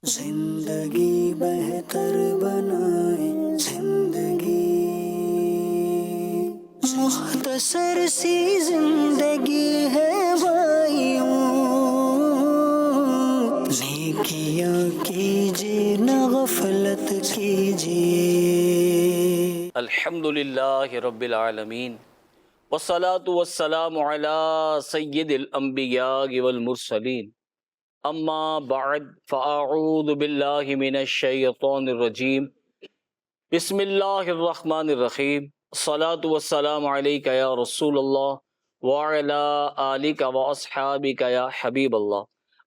زندگی بہتر بنائے زندگی، مختصر سی زندگی ہے بھائیوں، نیکیاں کیجیے نہ غفلت کیجیے۔ الحمدللہ رب العالمین والصلاة والسلام علی سید الانبیاء والمرسلین، اما بعد فاعوذ باللہ من الشیطان الرجیم، بسم اللہ الرحمن الرحیم، الصلاة والسلام علیک یا رسول اللہ وعلی آلک واصحابک یا حبیب اللہ،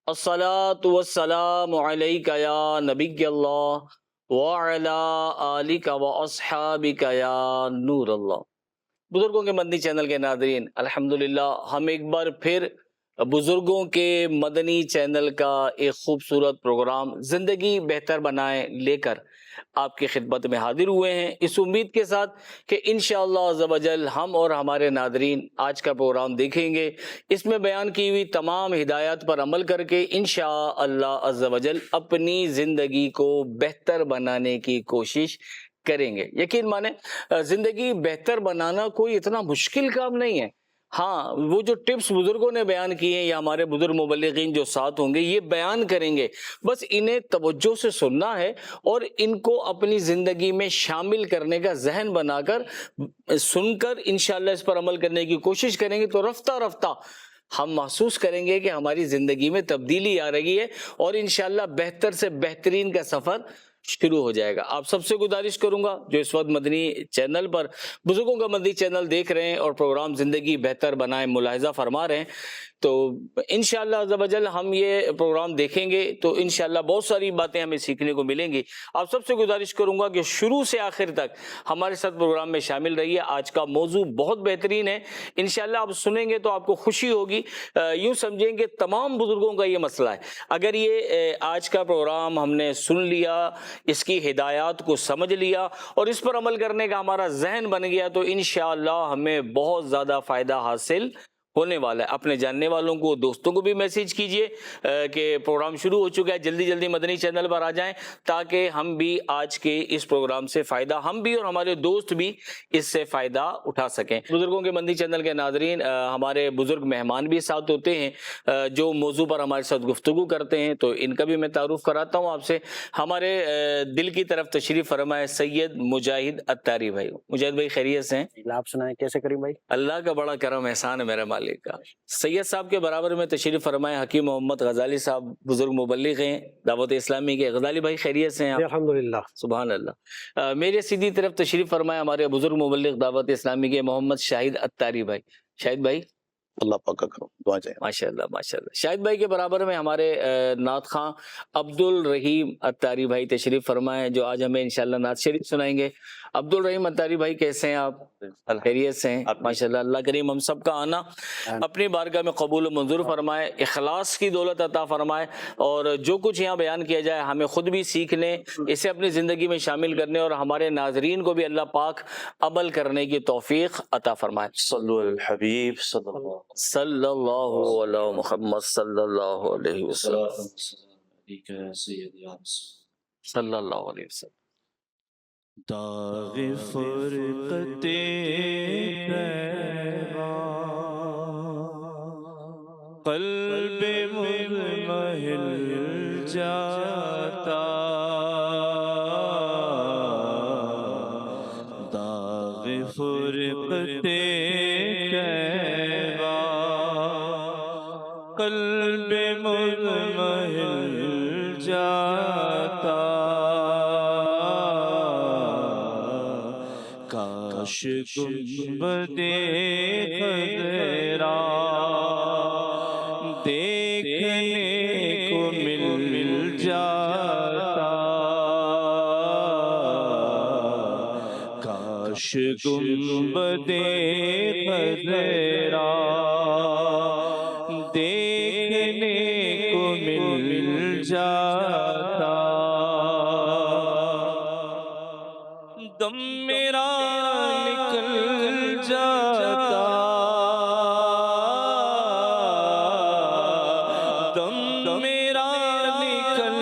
الصلاة والسلام علیک یا نبی اللہ وعلی آلک واصحابک یا نور اللہ۔ بزرگوں کے مدنی چینل کے ناظرین، الحمدللہ ہم ایک بار پھر بزرگوں کے مدنی چینل کا ایک خوبصورت پروگرام زندگی بہتر بنائیں لے کر آپ کی خدمت میں حاضر ہوئے ہیں، اس امید کے ساتھ کہ انشاءاللہ عز و جل ہم اور ہمارے ناظرین آج کا پروگرام دیکھیں گے، اس میں بیان کی ہوئی تمام ہدایات پر عمل کر کے انشاءاللہ عز و جل اپنی زندگی کو بہتر بنانے کی کوشش کریں گے۔ یقین مانیں زندگی بہتر بنانا کوئی اتنا مشکل کام نہیں ہے، ہاں وہ جو ٹپس بزرگوں نے بیان کیے ہیں یا ہمارے بزرگ مبلغین جو ساتھ ہوں گے یہ بیان کریں گے، بس انہیں توجہ سے سننا ہے اور ان کو اپنی زندگی میں شامل کرنے کا ذہن بنا کر سن کر انشاءاللہ اس پر عمل کرنے کی کوشش کریں گے تو رفتہ رفتہ ہم محسوس کریں گے کہ ہماری زندگی میں تبدیلی آ رہی ہے اور انشاءاللہ بہتر سے بہترین کا سفر شروع ہو جائے گا۔ آپ سب سے گزارش کروں گا جو اس وقت مدنی چینل پر بزرگوں کا مدنی چینل دیکھ رہے ہیں اور پروگرام زندگی بہتر بنائیں ملاحظہ فرما رہے ہیں، تو انشاءاللہ عز و جل ہم یہ پروگرام دیکھیں گے تو انشاءاللہ بہت ساری باتیں ہمیں سیکھنے کو ملیں گی۔ آپ سب سے گزارش کروں گا کہ شروع سے آخر تک ہمارے ساتھ پروگرام میں شامل رہیے۔ آج کا موضوع بہت بہترین ہے، انشاءاللہ آپ سنیں گے تو آپ کو خوشی ہوگی، یوں سمجھیں کہ تمام بزرگوں کا یہ مسئلہ ہے، اگر یہ آج کا پروگرام ہم نے سن لیا، اس کی ہدایات کو سمجھ لیا اور اس پر عمل کرنے کا ہمارا ذہن بن گیا تو انشاءاللہ ہمیں بہت زیادہ فائدہ حاصل ہونے والا ہے۔ اپنے جاننے والوں کو، دوستوں کو بھی میسیج کیجئے کہ پروگرام شروع ہو چکا ہے، جلدی جلدی مدنی چینل پر آ جائیں تاکہ ہم بھی آج کے اس پروگرام سے فائدہ، ہم بھی اور ہمارے دوست بھی اس سے فائدہ اٹھا سکیں۔ بزرگوں کے مدنی چینل کے ناظرین، ہمارے بزرگ مہمان بھی ساتھ ہوتے ہیں جو موضوع پر ہمارے ساتھ گفتگو کرتے ہیں، تو ان کا بھی میں تعارف کراتا ہوں آپ سے۔ ہمارے دل کی طرف تشریف فرمائے سید مجاہد اتاری بھائی۔ مجاہد بھائی خیریت سے ہیں؟ آپ سنائیں کیسے کریم بھائی؟ اللہ کا بڑا کرم احسان ہے میرے مالک کا۔ سید صاحب کے برابر میں تشریف فرمائے حکیم محمد غزالی صاحب، بزرگ مبلغ ہیں دعوت اسلامی کے۔ غزالی بھائی خیریت سے ہیں آپ؟ الحمدللہ۔ سبحان اللہ۔ میرے سیدھی طرف تشریف فرمائے ہمارے بزرگ مبلغ دعوت اسلامی کے محمد شاہد اتاری بھائی۔ شاہد بھائی اللہ پاک کا کرم، دعا چاہیے۔ ماشاءاللہ ماشاءاللہ۔ شاہد بھائی کے برابر میں ہمارے نعت خواں عبد الرحیم اتاری بھائی تشریف فرمائے جو آج ہمیں انشاءاللہ نعت شریف سنائیں گے۔ عبد الرحیم اتاری بھائی کیسے ہیں آپ؟ خیریت سے ہیں؟ ماشاءاللہ۔ اللہ کریم ہم سب کا آنا اپنی بارگاہ میں قبول و منظور فرمائے، اخلاص کی دولت عطا فرمائے اور جو کچھ یہاں بیان کیا جائے ہمیں خود بھی سیکھنے، اسے اپنی زندگی میں شامل کرنے اور ہمارے ناظرین کو بھی اللہ پاک عمل کرنے کی توفیق عطا فرمائے۔ صلو علی الحبیب صلی اللہ علی محمد صلی اللہ علیہ وسلم صلی اللہ علیہ وسلم۔ داغ فرقت قلب منمحل جاتا، داغ فرقت قلب منمحل جاتا، کاش گنبد خضرا دیکھنے کو مل جاتا، کاش گنبد خضرا دیکھنے کو مل جاتا، دم میرا نکل جاتا، دم میرا نکل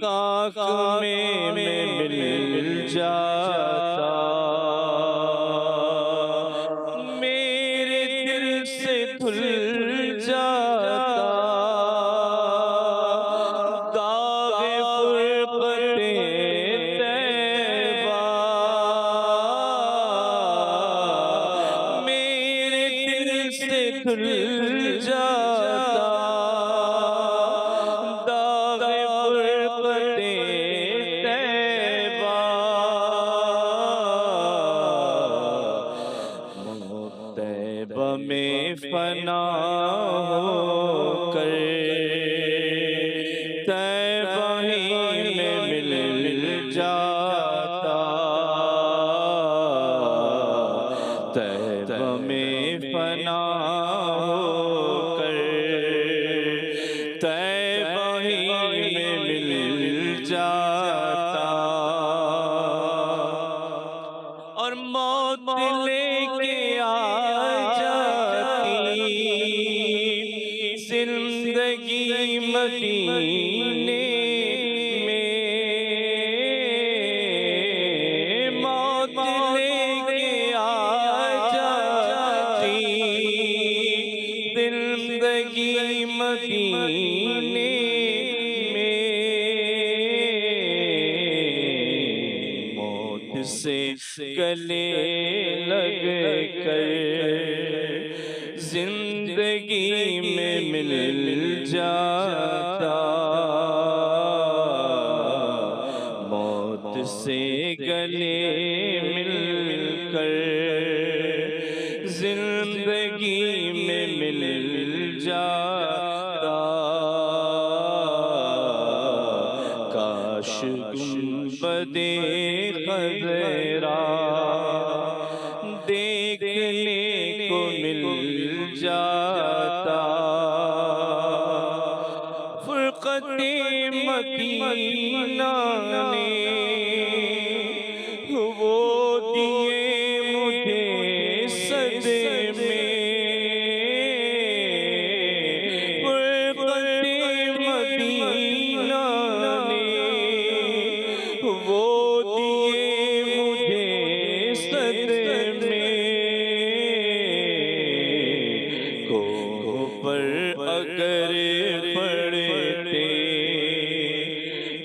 خاک میں مل جاتا، میرے دل سے دھل جاتا، داغ فرقت طیبہ میرے دل سے دھل جاتا، داغ فرقت طیبہ طیبہ میں فنا ہو کر طیبہ ہی میں مل جاتا، طیبہ میں فنا ہو کر طیبہ ہی میں مل جاتا، اور موت لے کے آ جاتی زندگی مدینے میں، موت لے کے آ جاتی زندگی مدینے میں، موت سے گلے لگ کر زندگی میں مل جاتا، موت سے گلے مل کر زندگی میں مل جاتا، کاش گنبد خضرا دیکھنے کو مل جاتا، فرقت مدینہ نے وہ دیے مجھے صدمے، فرقت مدینہ نے وہ دیے مجھے صدمے، کوہ پر اگر پڑتے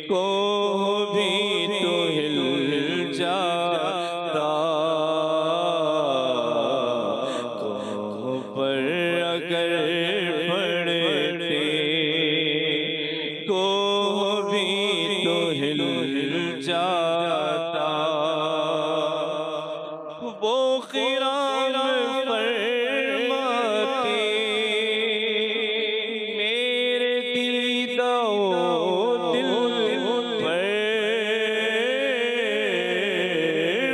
کوہ بھی تو ہل جاتا، کوہ پر اگر پڑتے کوہ بھی تو ہل جاتا، وہ خرام فرماتے میرے دیدہ و دل پر،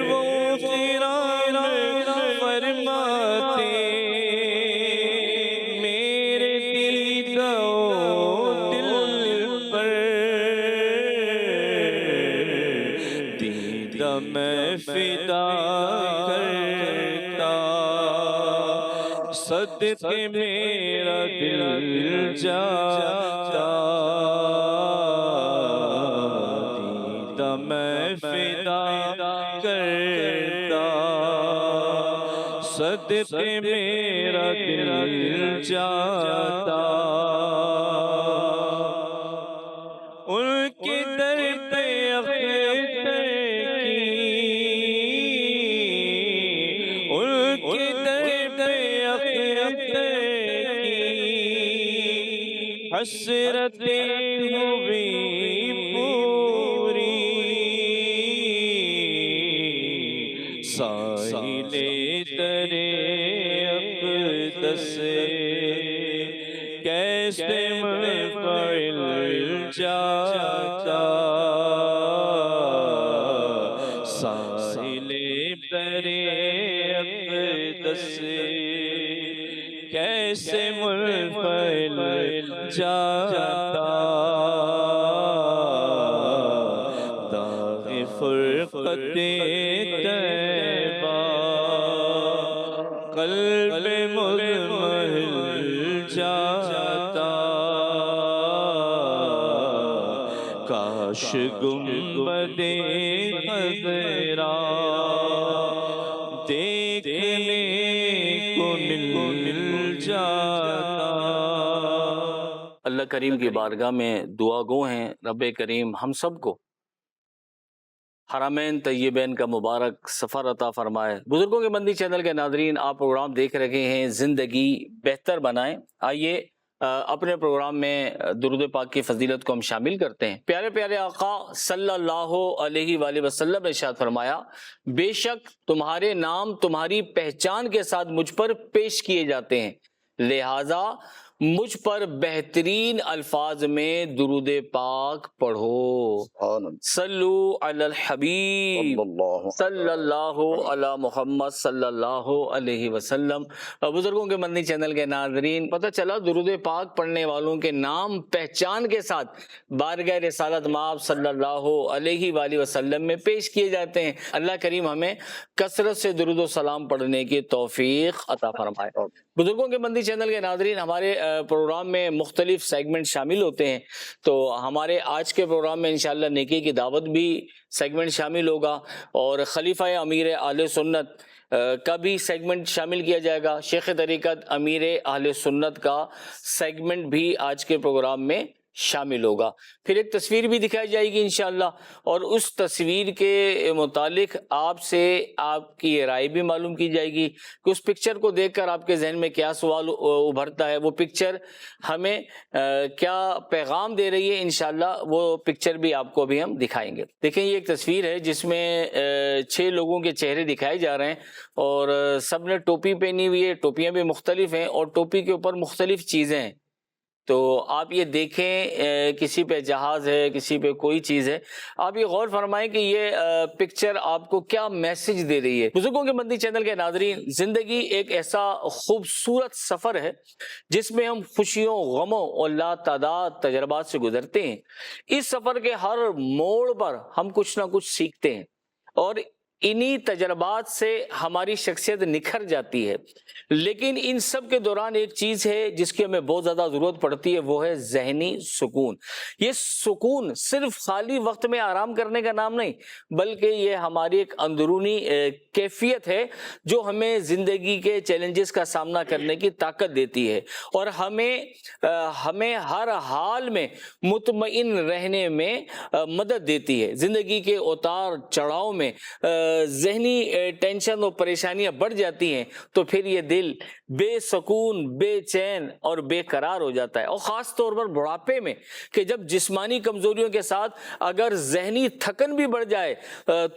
وہ خرام فرماتے میرے دیدہ و دل پر، دیدہ میں فدا کرتا صدقے میرا دل جاتا، دیدہ میں فدا کرتا صدقے میرا دل جاتا، ان کے در پہ اختر ان کے در پہ اختر کی حسرتیں ہوئی پوری، ساحل در اقدس کیسے منفعل جاتا، ساحل در اقدس کیسے منفعل جاتا، داغ فرقت طیبہ قلب مضمحل جاتا، کاش گنبد خضرا دیکھنے کو مل جاتا۔ اللہ کریم کی بارگاہ میں دعا گو ہیں رب کریم ہم سب کو حرمین طیبین کا مبارک سفر عطا فرمائے۔ بزرگوں کے مندی چینل کے ناظرین، آپ پروگرام دیکھ رہے ہیں زندگی بہتر بنائیں۔ آئیے اپنے پروگرام میں درود پاک کی فضیلت کو ہم شامل کرتے ہیں۔ پیارے پیارے آقا صلی اللہ علیہ وآلہ وسلم نے ارشاد فرمایا، بے شک تمہارے نام تمہاری پہچان کے ساتھ مجھ پر پیش کیے جاتے ہیں، لہذا مجھ پر بہترین الفاظ میں درود پاک پڑھو۔ صلو علی الحبیب صلی اللہ علی محمد صلی اللہ علیہ وسلم۔ بزرگوں کے مدنی چینل کے ناظرین، پتہ چلا درود پاک پڑھنے والوں کے نام پہچان کے ساتھ بارگاہ رسالت مآب صلی اللہ علیہ وآلہ وسلم میں پیش کیے جاتے ہیں۔ اللہ کریم ہمیں کثرت سے درود و سلام پڑھنے کی توفیق عطا فرمائے۔ بزرگوں کے مندی چینل کے ناظرین، ہمارے پروگرام میں مختلف سیگمنٹ شامل ہوتے ہیں، تو ہمارے آج کے پروگرام میں انشاءاللہ نیکی کی دعوت بھی سیگمنٹ شامل ہوگا، اور خلیفہ امیر اہل سنت کا بھی سیگمنٹ شامل کیا جائے گا۔ شیخ طریقت امیر اہل سنت کا سیگمنٹ بھی آج کے پروگرام میں شامل ہوگا۔ پھر ایک تصویر بھی دکھائی جائے گی انشاءاللہ، اور اس تصویر کے متعلق آپ سے آپ کی رائے بھی معلوم کی جائے گی کہ اس پکچر کو دیکھ کر آپ کے ذہن میں کیا سوال ابھرتا ہے، وہ پکچر ہمیں کیا پیغام دے رہی ہے۔ انشاءاللہ وہ پکچر بھی آپ کو ابھی ہم دکھائیں گے۔ دیکھیں یہ ایک تصویر ہے جس میں 6 لوگوں کے چہرے دکھائے جا رہے ہیں، اور سب نے ٹوپی پہنی ہوئی ہے، ٹوپیاں بھی مختلف ہیں، اور ٹوپی کے اوپر مختلف چیزیں ہیں۔ تو آپ یہ دیکھیں، کسی پہ جہاز ہے، کسی پہ کوئی چیز ہے، آپ یہ غور فرمائیں کہ یہ پکچر آپ کو کیا میسج دے رہی ہے۔ بزرگوں کے مدنی چینل کے ناظرین، زندگی ایک ایسا خوبصورت سفر ہے جس میں ہم خوشیوں، غموں اور لا تعداد تجربات سے گزرتے ہیں۔ اس سفر کے ہر موڑ پر ہم کچھ نہ کچھ سیکھتے ہیں، اور انہی تجربات سے ہماری شخصیت نکھر جاتی ہے۔ لیکن ان سب کے دوران ایک چیز ہے جس کی ہمیں بہت زیادہ ضرورت پڑتی ہے، وہ ہے ذہنی سکون۔ یہ سکون صرف خالی وقت میں آرام کرنے کا نام نہیں، بلکہ یہ ہماری ایک اندرونی کیفیت ہے جو ہمیں زندگی کے چیلنجز کا سامنا کرنے کی طاقت دیتی ہے، اور ہمیں ہر حال میں مطمئن رہنے میں مدد دیتی ہے۔ زندگی کے اتار چڑھاؤ میں ذہنی ٹینشن اور پریشانیاں بڑھ جاتی ہیں تو پھر یہ دل بے سکون، بے چین اور بے قرار ہو جاتا ہے، اور خاص طور پر بڑھاپے میں، کہ جب جسمانی کمزوریوں کے ساتھ اگر ذہنی تھکن بھی بڑھ جائے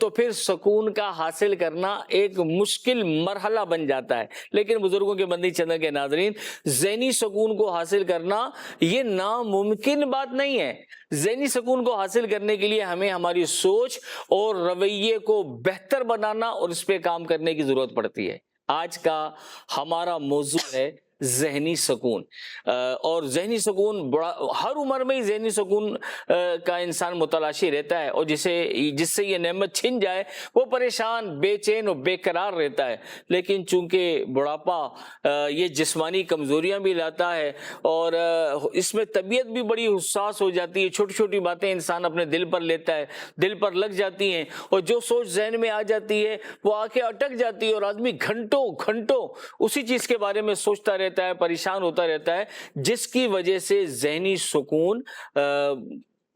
تو پھر سکون کا حاصل کرنا ایک مشکل مرحلہ بن جاتا ہے۔ لیکن بزرگوں کے مدنی چینل کے ناظرین، ذہنی سکون کو حاصل کرنا یہ ناممکن بات نہیں ہے۔ ذہنی سکون کو حاصل کرنے کے لیے ہمیں ہماری سوچ اور رویے کو بہتر بنانا اور اس پہ کام کرنے کی ضرورت پڑتی ہے۔ آج کا ہمارا موضوع ہے ذہنی سکون، اور ذہنی سکون ہر عمر میں ہی ذہنی سکون کا انسان متلاشی رہتا ہے، اور جس سے یہ نعمت چھن جائے وہ پریشان، بے چین اور بے قرار رہتا ہے۔ لیکن چونکہ بڑھاپا یہ جسمانی کمزوریاں بھی لاتا ہے، اور اس میں طبیعت بھی بڑی حساس ہو جاتی ہے، چھوٹی چھوٹی باتیں انسان اپنے دل پر لیتا ہے، دل پر لگ جاتی ہیں، اور جو سوچ ذہن میں آ جاتی ہے وہ آ کے اٹک جاتی ہے، اور آدمی گھنٹوں گھنٹوں اسی چیز کے بارے میں سوچتا رہتا ہے، پریشان ہوتا رہتا ہے، جس کی وجہ سے ذہنی سکون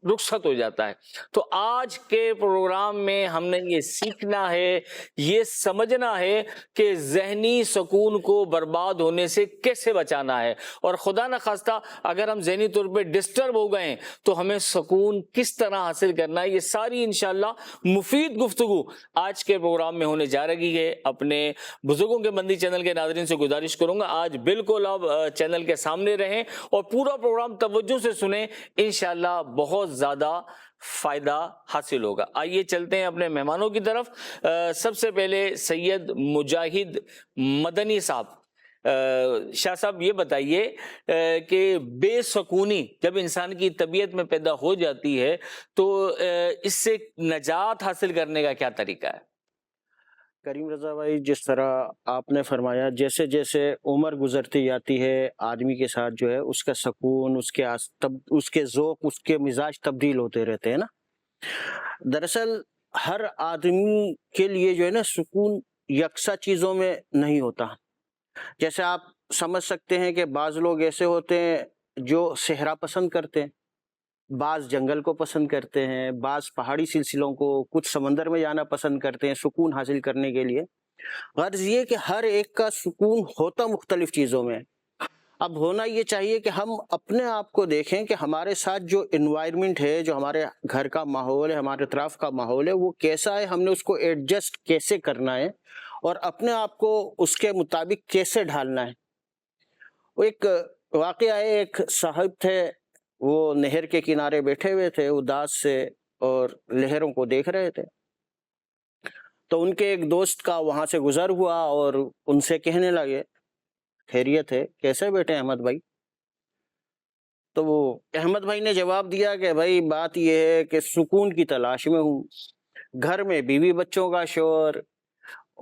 رخصت ہو جاتا ہے۔ تو آج کے پروگرام میں ہم نے یہ سیکھنا ہے، یہ سمجھنا ہے کہ ذہنی سکون کو برباد ہونے سے کیسے بچانا ہے، اور خدا نخواستہ اگر ہم ذہنی طور پہ ڈسٹرب ہو گئے ہیں تو ہمیں سکون کس طرح حاصل کرنا ہے۔ یہ ساری انشاءاللہ مفید گفتگو آج کے پروگرام میں ہونے جا رہی ہے۔ اپنے بزرگوں کے مندی چینل کے ناظرین سے گزارش کروں گا آج بالکل اب چینل کے سامنے رہیں اور پورا پروگرام توجہ سے سنیں، انشاءاللہ بہت زیادہ فائدہ حاصل ہوگا۔ آئیے چلتے ہیں اپنے مہمانوں کی طرف۔ سب سے پہلے سید مجاہد مدنی صاحب۔ شاہ صاحب یہ بتائیے کہ بے سکونی جب انسان کی طبیعت میں پیدا ہو جاتی ہے تو اس سے نجات حاصل کرنے کا کیا طریقہ ہے؟ کریم رضا بھائی، جس طرح آپ نے فرمایا، جیسے جیسے عمر گزرتی جاتی ہے آدمی کے ساتھ جو ہے اس کا سکون، اس کے ذوق، اس کے مزاج تبدیل ہوتے رہتے ہیں نا۔ دراصل ہر آدمی کے لیے جو ہے نا سکون یکساں چیزوں میں نہیں ہوتا۔ جیسے آپ سمجھ سکتے ہیں کہ بعض لوگ ایسے ہوتے ہیں جو صحرا پسند کرتے ہیں، بعض جنگل کو پسند کرتے ہیں، بعض پہاڑی سلسلوں کو، کچھ سمندر میں جانا پسند کرتے ہیں سکون حاصل کرنے کے لیے۔ غرض یہ کہ ہر ایک کا سکون ہوتا مختلف چیزوں میں۔ اب ہونا یہ چاہیے کہ ہم اپنے آپ کو دیکھیں کہ ہمارے ساتھ جو انوائرمنٹ ہے، جو ہمارے گھر کا ماحول ہے، ہمارے اطراف کا ماحول ہے، وہ کیسا ہے، ہم نے اس کو ایڈجسٹ کیسے کرنا ہے اور اپنے آپ کو اس کے مطابق کیسے ڈھالنا ہے۔ وہ ایک واقعہ ہے، ایک صاحب تھے، وہ نہر کے کنارے بیٹھے ہوئے تھے اداس سے اور لہروں کو دیکھ رہے تھے۔ تو ان کے ایک دوست کا وہاں سے گزر ہوا اور ان سے کہنے لگے، خیریت ہے، کیسے بیٹھے احمد بھائی؟ تو وہ احمد بھائی نے جواب دیا کہ بھائی بات یہ ہے کہ سکون کی تلاش میں ہوں، گھر میں بیوی بچوں کا شور،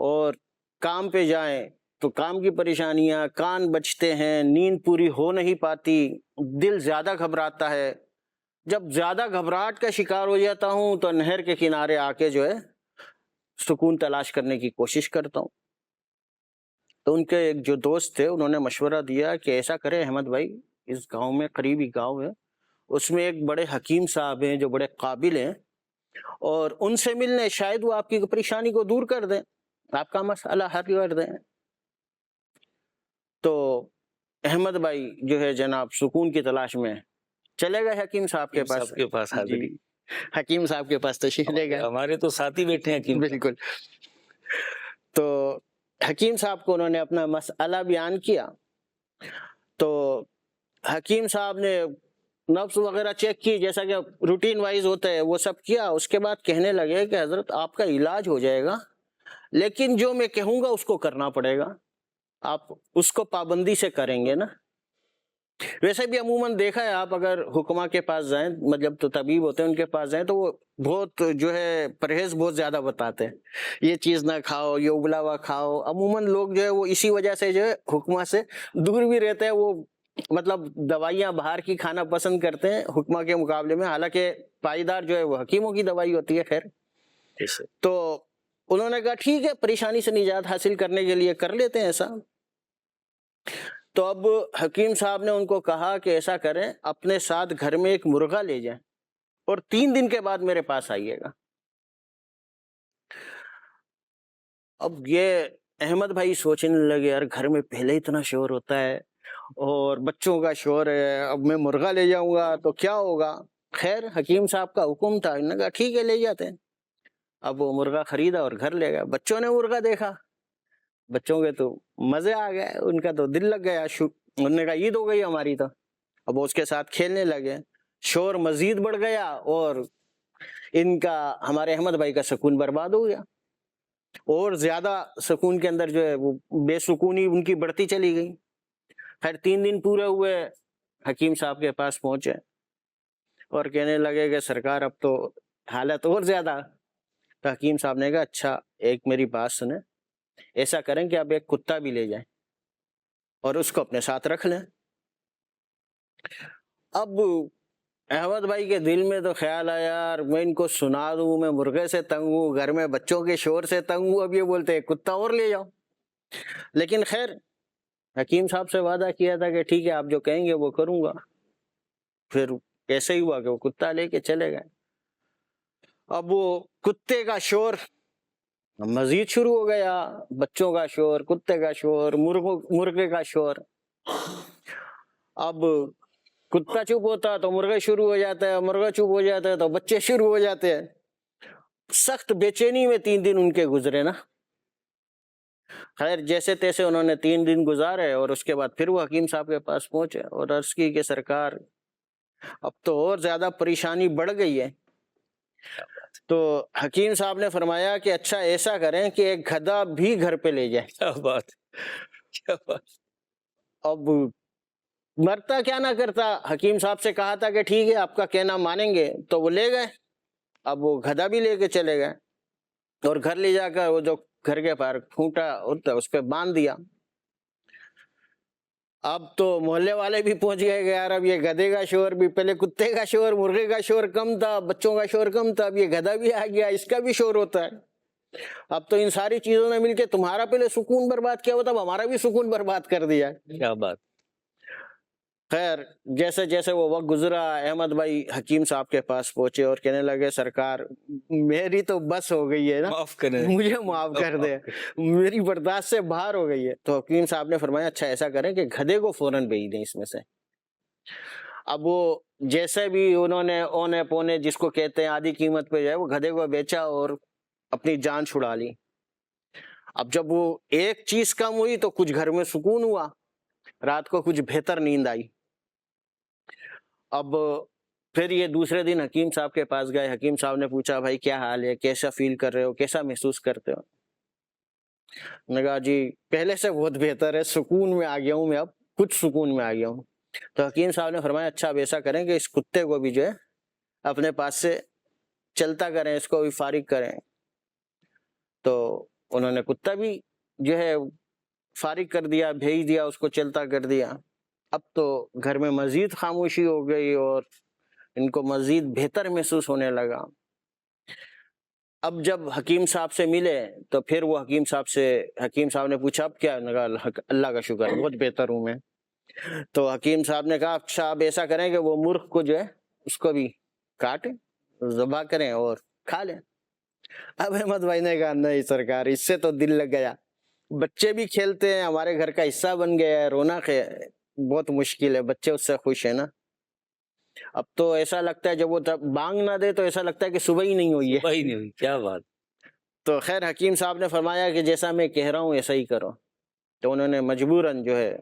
اور کام پہ جائیں تو کام کی پریشانیاں، کان بجتے ہیں، نیند پوری ہو نہیں پاتی، دل زیادہ گھبراتا ہے۔ جب زیادہ گھبراہٹ کا شکار ہو جاتا ہوں تو نہر کے کنارے آ کے جو ہے سکون تلاش کرنے کی کوشش کرتا ہوں۔ تو ان کے ایک جو دوست تھے انہوں نے مشورہ دیا کہ ایسا کرے احمد بھائی، اس گاؤں میں، قریبی گاؤں ہے، اس میں ایک بڑے حکیم صاحب ہیں جو بڑے قابل ہیں، اور ان سے ملنے، شاید وہ آپ کی پریشانی کو دور کر دیں، آپ کا مسئلہ حل کر دیں۔ تو احمد بھائی جو ہے جناب سکون کی تلاش میں چلے گئے حکیم صاحب کے پاس۔ صاحب کے پاس حاضری۔ جی، حکیم صاحب کے پاس تشریف لے گئے۔ ہمارے تو ساتھی بیٹھے ہیں حکیم۔ بالکل۔ تو حکیم صاحب کو انہوں نے اپنا مسئلہ بیان کیا، تو حکیم صاحب نے نبض وغیرہ چیک کی، جیسا کہ روٹین وائز ہوتا ہے، وہ سب کیا۔ اس کے بعد کہنے لگے کہ حضرت آپ کا علاج ہو جائے گا، لیکن جو میں کہوں گا اس کو کرنا پڑے گا، آپ اس کو پابندی سے کریں گے نا۔ ویسے بھی عموماً دیکھا ہے، آپ اگر حکما کے پاس جائیں، مطلب تو طبیب ہوتے ہیں ان کے پاس جائیں، تو وہ بہت جو ہے پرہیز بہت زیادہ بتاتے ہیں، یہ چیز نہ کھاؤ، یہ ابلا ہوا کھاؤ۔ عموماً لوگ جو ہے وہ اسی وجہ سے جو ہے حکما سے دور بھی رہتے ہیں، وہ مطلب دوائیاں باہر کی کھانا پسند کرتے ہیں حکما کے مقابلے میں، حالانکہ پائیدار جو ہے وہ حکیموں کی دوائی ہوتی ہے۔ خیر، تو انہوں نے کہا ٹھیک ہے، پریشانی سے نجات حاصل کرنے کے لیے کر لیتے ہیں ایسا۔ تو اب حکیم صاحب نے ان کو کہا کہ ایسا کریں، اپنے ساتھ گھر میں ایک مرغا لے جائیں اور 3 دن کے بعد میرے پاس آئیے گا۔ اب یہ احمد بھائی سوچنے لگے، یار گھر میں پہلے اتنا شور ہوتا ہے اور بچوں کا شور ہے، اب میں مرغا لے جاؤں گا تو کیا ہوگا؟ خیر، حکیم صاحب کا حکم تھا، انہوں نے کہا ٹھیک ہے لے جاتے ہیں۔ اب وہ مرغا خریدا اور گھر لے گیا۔ بچوں نے مرغا دیکھا، بچوں کے تو مزے آ گئے، ان کا تو دل لگ گیا، انہوں نے کہا عید ہو گئی ہماری تو۔ اب وہ اس کے ساتھ کھیلنے لگے، شور مزید بڑھ گیا اور ان کا، ہمارے احمد بھائی کا سکون برباد ہو گیا، اور زیادہ سکون کے اندر جو ہے وہ بے سکونی ان کی بڑھتی چلی گئی۔ خیر 3 دن پورے ہوئے، حکیم صاحب کے پاس پہنچے اور کہنے لگے کہ سرکار اب تو حالت اور زیادہ۔ تو حکیم صاحب نے کہا اچھا ایک میری بات سنیں، ایسا کریں کہ آپ ایک کتا بھی لے جائیں اور اس کو اپنے ساتھ رکھ لیں۔ اب احمد بھائی کے دل میں تو خیال آیا، یار میں ان کو سنا دوں میں مرغے سے تنگ ہوں، گھر میں بچوں کے شور سے تنگ ہوں، اب یہ بولتے ہیں کتا اور لے جاؤ۔ لیکن خیر حکیم صاحب سے وعدہ کیا تھا کہ ٹھیک ہے آپ جو کہیں گے وہ کروں گا۔ پھر ایسے ہی ہوا کہ وہ کتا لے کے چلے گئے۔ اب وہ کتے کا شور مزید شروع ہو گیا، بچوں کا شور، کتے کا شور، مرغے کا شور۔ اب کتا چپ ہوتا تو مرغے شروع ہو جاتا ہے، مرغا چپ ہو جاتا ہے تو بچے شروع ہو جاتے ہیں۔ سخت بے چینی میں 3 دن ان کے گزرے نا۔ خیر جیسے تیسے انہوں نے 3 دن گزارے اور اس کے بعد پھر وہ حکیم صاحب کے پاس پہنچے اور عرض کی کہ سرکار اب تو اور زیادہ پریشانی بڑھ گئی ہے۔ تو حکیم صاحب نے فرمایا کہ اچھا ایسا کریں کہ ایک گدھا بھی گھر پہ لے جائے۔ کیا بات، کیا بات۔ اب مرتا کیا نہ کرتا، حکیم صاحب سے کہا تھا کہ ٹھیک ہے آپ کا کہنا مانیں گے، تو وہ لے گئے۔ اب وہ گدھا بھی لے کے چلے گئے اور گھر لے جا کر وہ جو گھر کے باہر کھوٹا ہوتا ہے اس پہ باندھ دیا. اب تو محلے والے بھی پہنچ گئے کہ یار اب یہ گدھے کا شور بھی، پہلے کتے کا شور مرغے کا شور کم تھا، بچوں کا شور کم تھا، اب یہ گدھا بھی آ گیا، اس کا بھی شور ہوتا ہے. اب تو ان ساری چیزوں نے مل کے تمہارا پہلے سکون برباد کیا ہوا تھا، اب ہمارا بھی سکون برباد کر دیا. کیا بات. خیر جیسے جیسے وہ وقت گزرا، احمد بھائی حکیم صاحب کے پاس پہنچے اور کہنے لگے سرکار میری تو بس ہو گئی ہے نا، معاف کریں. مجھے معاف کر دے، میری برداشت سے باہر ہو گئی ہے. تو حکیم صاحب نے فرمایا اچھا ایسا کریں کہ گدھے کو فوراً بھیج دیں اس میں سے. اب وہ جیسے بھی انہوں نے اونے پونے جس کو کہتے ہیں آدھی قیمت پہ جائے، وہ گدھے کو بیچا اور اپنی جان چھڑا لی. اب جب وہ ایک چیز کم ہوئی تو کچھ گھر میں سکون ہوا، رات کو کچھ بہتر نیند آئی. اب پھر یہ دوسرے دن حکیم صاحب کے پاس گئے. حکیم صاحب نے پوچھا بھائی کیا حال ہے، کیسا فیل کر رہے ہو، کیسا محسوس کرتے ہو؟ نے کہا جی پہلے سے بہت بہتر ہے، سکون میں آ گیا ہوں میں، اب کچھ سکون میں آ گیا ہوں. تو حکیم صاحب نے فرمایا اچھا اب ایسا کریں کہ اس کتے کو بھی جو ہے اپنے پاس سے چلتا کریں، اس کو بھی فارغ کریں. تو انہوں نے کتا بھی جو ہے فارغ کر دیا، بھیج دیا، اس کو چلتا کر دیا. اب تو گھر میں مزید خاموشی ہو گئی اور ان کو مزید بہتر محسوس ہونے لگا. اب جب حکیم صاحب سے ملے تو پھر وہ حکیم صاحب نے پوچھا اب کیا؟ اللہ کا شکر بہت بہتر ہوں میں. تو حکیم صاحب نے کہا اچھا اب ایسا کریں کہ وہ مرغ کو جو ہے اس کو بھی کاٹیں، ذبح کریں اور کھا لیں. اب احمد بھائی نے کہا نہیں سرکار، اس سے تو دل لگ گیا، بچے بھی کھیلتے ہیں، ہمارے گھر کا حصہ بن گیا ہے، رونق ہے، بہت مشکل ہے، بچے اس سے خوش ہیں نا. اب تو ایسا لگتا ہے جب وہ بانگ نہ دے تو ایسا لگتا ہے کہ صبح ہی نہیں ہوئی ہے. وہی نہیں ہوئی. کیا بات. تو خیر حکیم صاحب نے فرمایا کہ جیسا میں کہہ رہا ہوں ایسا ہی کرو. تو انہوں نے مجبوراً جو ہے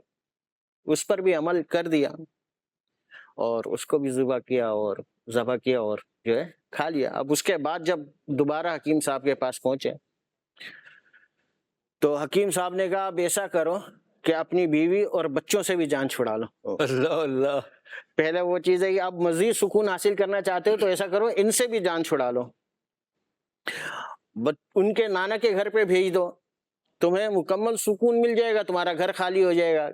اس پر بھی عمل کر دیا اور اس کو بھی ذبح کیا اور جو ہے کھا لیا. اب اس کے بعد جب دوبارہ حکیم صاحب کے پاس پہنچے تو حکیم صاحب نے کہا اب ایسا کرو کہ اپنی بیوی اور بچوں سے بھی جان چھڑا لو. اللہ اللہ. پہلے وہ چیز ہے کہ آپ مزید سکون حاصل کرنا چاہتے ہو تو ایسا کرو ان سے بھی جان چھڑا لو، ان کے نانا کے گھر پہ بھیج دو، تمہیں مکمل سکون مل جائے گا، تمہارا گھر خالی ہو جائے گا.